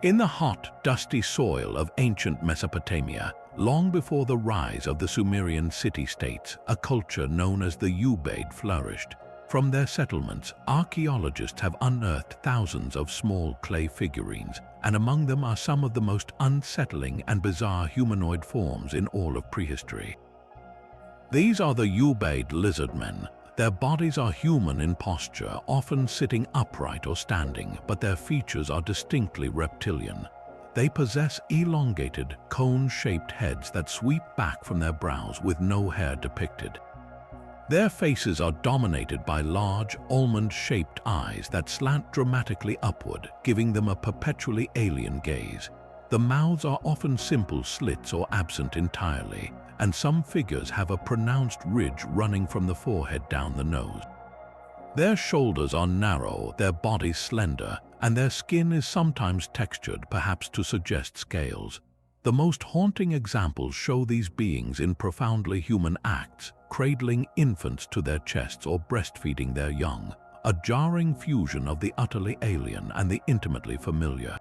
In the hot, dusty soil of ancient Mesopotamia, long before the rise of the Sumerian city-states, a culture known as the Ubaid flourished. From their settlements, archaeologists have unearthed thousands of small clay figurines, and among them are some of the most unsettling and bizarre humanoid forms in all of prehistory. These are the Ubaid lizardmen. Their bodies are human in posture, often sitting upright or standing, but their features are distinctly reptilian. They possess elongated, cone-shaped heads that sweep back from their brows with no hair depicted. Their faces are dominated by large, almond-shaped eyes that slant dramatically upward, giving them a perpetually alien gaze. The mouths are often simple slits or absent entirely, and some figures have a pronounced ridge running from the forehead down the nose. Their shoulders are narrow, their bodies slender, and their skin is sometimes textured, perhaps to suggest scales. The most haunting examples show these beings in profoundly human acts, cradling infants to their chests or breastfeeding their young, a jarring fusion of the utterly alien and the intimately familiar.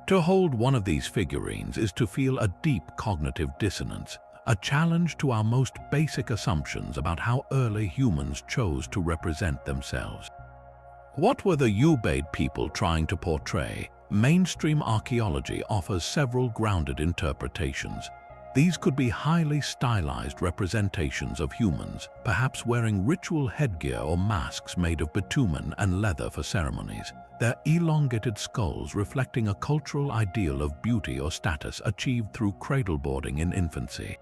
To hold one of these figurines is to feel a deep cognitive dissonance, a challenge to our most basic assumptions about how early humans chose to represent themselves. What were the Ubaid people trying to portray? Mainstream archaeology offers several grounded interpretations. These could be highly stylized representations of humans, perhaps wearing ritual headgear or masks made of bitumen and leather for ceremonies, their elongated skulls reflecting a cultural ideal of beauty or status achieved through cradleboarding in infancy.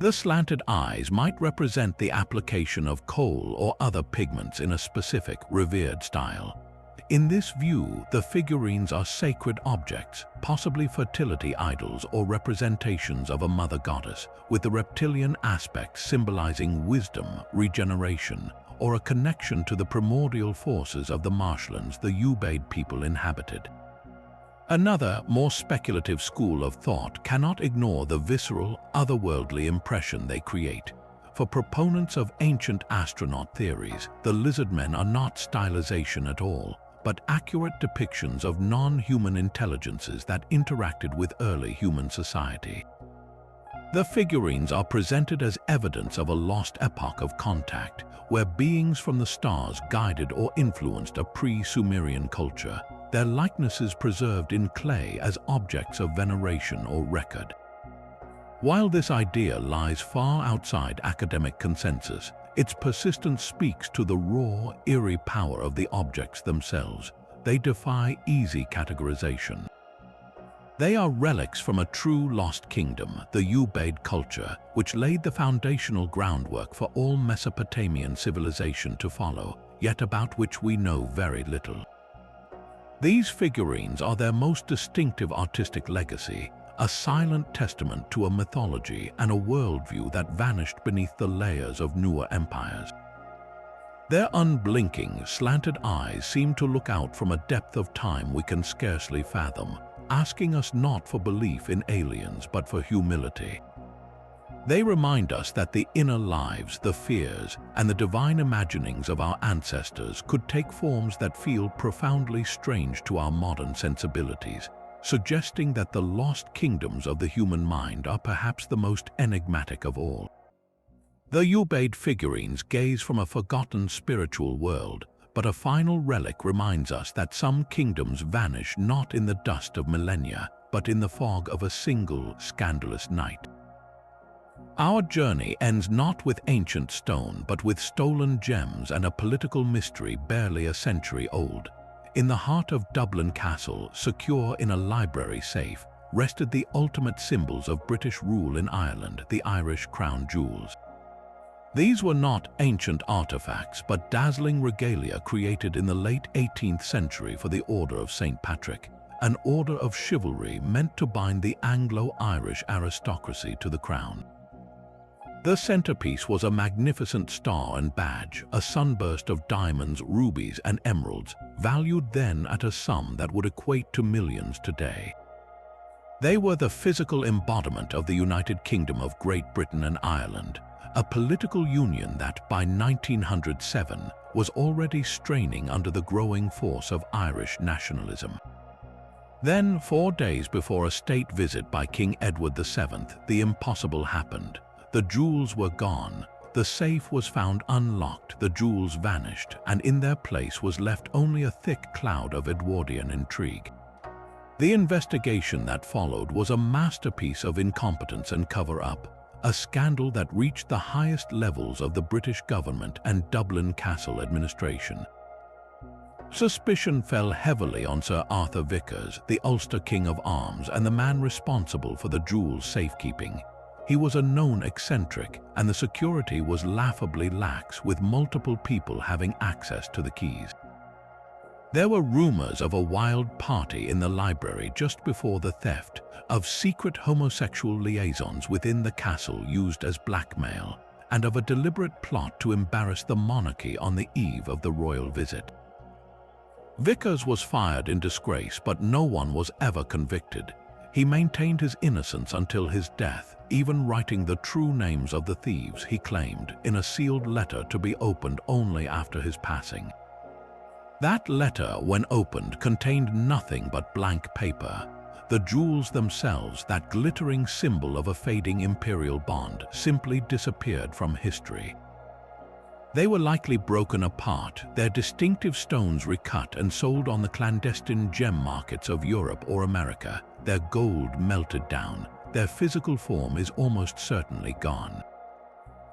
The slanted eyes might represent the application of kohl or other pigments in a specific, revered style. In this view, the figurines are sacred objects, possibly fertility idols or representations of a mother goddess, with the reptilian aspect symbolizing wisdom, regeneration, or a connection to the primordial forces of the marshlands the Ubaid people inhabited. Another, more speculative school of thought cannot ignore the visceral, otherworldly impression they create. For proponents of ancient astronaut theories, the lizard men are not stylization at all, but accurate depictions of non-human intelligences that interacted with early human society. The figurines are presented as evidence of a lost epoch of contact, where beings from the stars guided or influenced a pre-Sumerian culture, their likenesses preserved in clay as objects of veneration or record. While this idea lies far outside academic consensus, its persistence speaks to the raw, eerie power of the objects themselves. They defy easy categorization. They are relics from a true lost kingdom, the Ubaid culture, which laid the foundational groundwork for all Mesopotamian civilization to follow, yet about which we know very little. These figurines are their most distinctive artistic legacy, a silent testament to a mythology and a worldview that vanished beneath the layers of newer empires. Their unblinking, slanted eyes seem to look out from a depth of time we can scarcely fathom, asking us not for belief in aliens but for humility. They remind us that the inner lives, the fears, and the divine imaginings of our ancestors could take forms that feel profoundly strange to our modern sensibilities, suggesting that the lost kingdoms of the human mind are perhaps the most enigmatic of all. The Ubaid figurines gaze from a forgotten spiritual world, but a final relic reminds us that some kingdoms vanish not in the dust of millennia, but in the fog of a single, scandalous night. Our journey ends not with ancient stone, but with stolen gems and a political mystery barely a century old. In the heart of Dublin Castle, secure in a library safe, rested the ultimate symbols of British rule in Ireland, the Irish crown jewels. These were not ancient artifacts, but dazzling regalia created in the late 18th century for the Order of St. Patrick, an order of chivalry meant to bind the Anglo-Irish aristocracy to the crown. The centerpiece was a magnificent star and badge, a sunburst of diamonds, rubies, and emeralds, valued then at a sum that would equate to millions today. They were the physical embodiment of the United Kingdom of Great Britain and Ireland, a political union that, by 1907, was already straining under the growing force of Irish nationalism. Then, 4 days before a state visit by King Edward VII, the impossible happened. The jewels were gone, the safe was found unlocked, the jewels vanished, and in their place was left only a thick cloud of Edwardian intrigue. The investigation that followed was a masterpiece of incompetence and cover-up, a scandal that reached the highest levels of the British government and Dublin Castle administration. Suspicion fell heavily on Sir Arthur Vickers, the Ulster King of Arms and the man responsible for the jewels' safekeeping. He was a known eccentric, and the security was laughably lax, with multiple people having access to the keys. There were rumors of a wild party in the library just before the theft, of secret homosexual liaisons within the castle used as blackmail, and of a deliberate plot to embarrass the monarchy on the eve of the royal visit. Vickers was fired in disgrace, but no one was ever convicted. He maintained his innocence until his death, even writing the true names of the thieves he claimed in a sealed letter to be opened only after his passing. That letter, when opened, contained nothing but blank paper. The jewels themselves, that glittering symbol of a fading imperial bond, simply disappeared from history. They were likely broken apart, their distinctive stones recut and sold on the clandestine gem markets of Europe or America, their gold melted down, their physical form is almost certainly gone.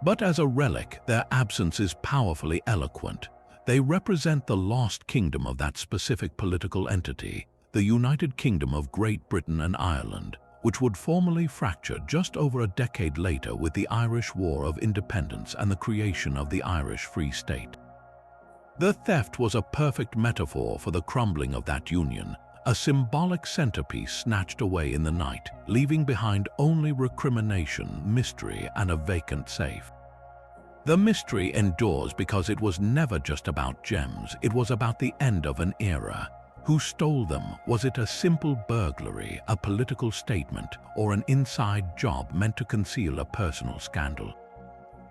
But as a relic, their absence is powerfully eloquent. They represent the lost kingdom of that specific political entity, the United Kingdom of Great Britain and Ireland, which would formally fracture just over a decade later with the Irish War of Independence and the creation of the Irish Free State. The theft was a perfect metaphor for the crumbling of that union, a symbolic centerpiece snatched away in the night, leaving behind only recrimination, mystery, and a vacant safe. The mystery endures because it was never just about gems, it was about the end of an era. Who stole them? Was it a simple burglary, a political statement, or an inside job meant to conceal a personal scandal?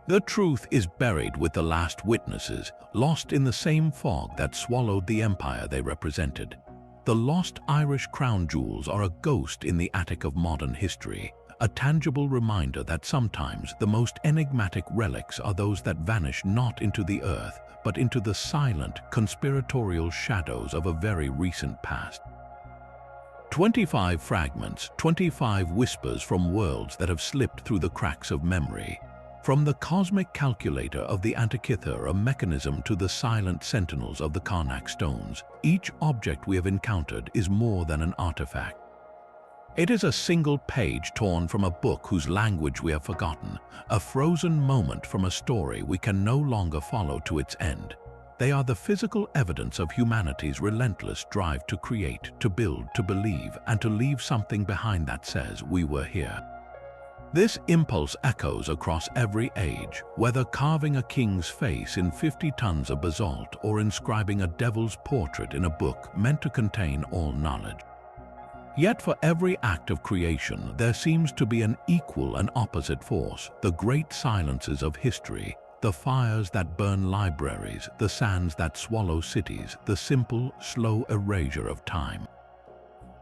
The truth is buried with the last witnesses, lost in the same fog that swallowed the empire they represented. The lost Irish crown jewels are a ghost in the attic of modern history, a tangible reminder that sometimes the most enigmatic relics are those that vanish not into the earth, but into the silent, conspiratorial shadows of a very recent past. 25 fragments, 25 whispers from worlds that have slipped through the cracks of memory. From the cosmic calculator of the Antikythera Mechanism to the silent sentinels of the Karnak stones, each object we have encountered is more than an artifact. It is a single page torn from a book whose language we have forgotten, a frozen moment from a story we can no longer follow to its end. They are the physical evidence of humanity's relentless drive to create, to build, to believe, and to leave something behind that says we were here. This impulse echoes across every age, whether carving a king's face in 50 tons of basalt or inscribing a devil's portrait in a book meant to contain all knowledge. Yet for every act of creation, there seems to be an equal and opposite force, the great silences of history, the fires that burn libraries, the sands that swallow cities, the simple, slow erasure of time.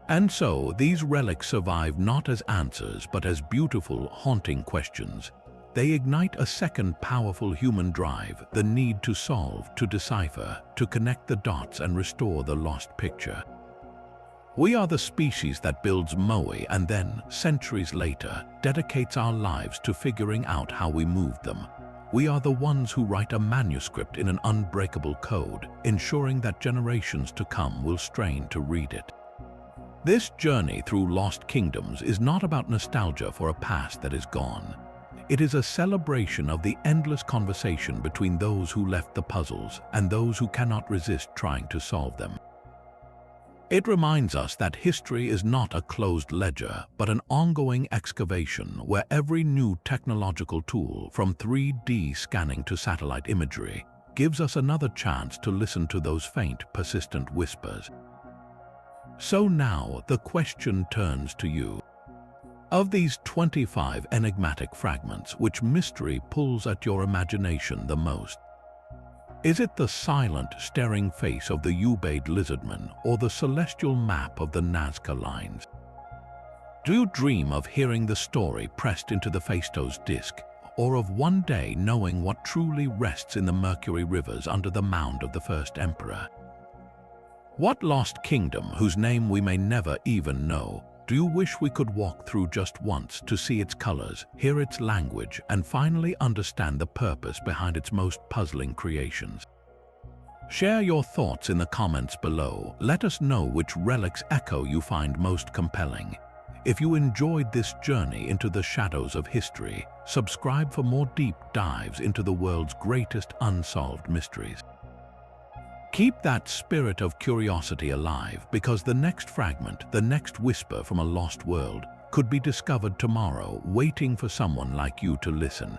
And so, these relics survive not as answers, but as beautiful, haunting questions. They ignite a second powerful human drive, the need to solve, to decipher, to connect the dots and restore the lost picture. We are the species that builds Moai and then, centuries later, dedicates our lives to figuring out how we moved them. We are the ones who write a manuscript in an unbreakable code, ensuring that generations to come will strain to read it. This journey through lost kingdoms is not about nostalgia for a past that is gone. It is a celebration of the endless conversation between those who left the puzzles and those who cannot resist trying to solve them. It reminds us that history is not a closed ledger, but an ongoing excavation where every new technological tool, from 3D scanning to satellite imagery, gives us another chance to listen to those faint, persistent whispers. So now the question turns to you. Of these 25 enigmatic fragments, which mystery pulls at your imagination the most? Is it the silent, staring face of the Ubaid lizardman or the celestial map of the Nazca lines? Do you dream of hearing the story pressed into the Phaistos Disc, or of one day knowing what truly rests in the Mercury rivers under the mound of the first emperor? What lost kingdom, whose name we may never even know, do you wish we could walk through just once to see its colors, hear its language, and finally understand the purpose behind its most puzzling creations? Share your thoughts in the comments below. Let us know which relic's echo you find most compelling. If you enjoyed this journey into the shadows of history, subscribe for more deep dives into the world's greatest unsolved mysteries. Keep that spirit of curiosity alive, because the next fragment, the next whisper from a lost world, could be discovered tomorrow, waiting for someone like you to listen.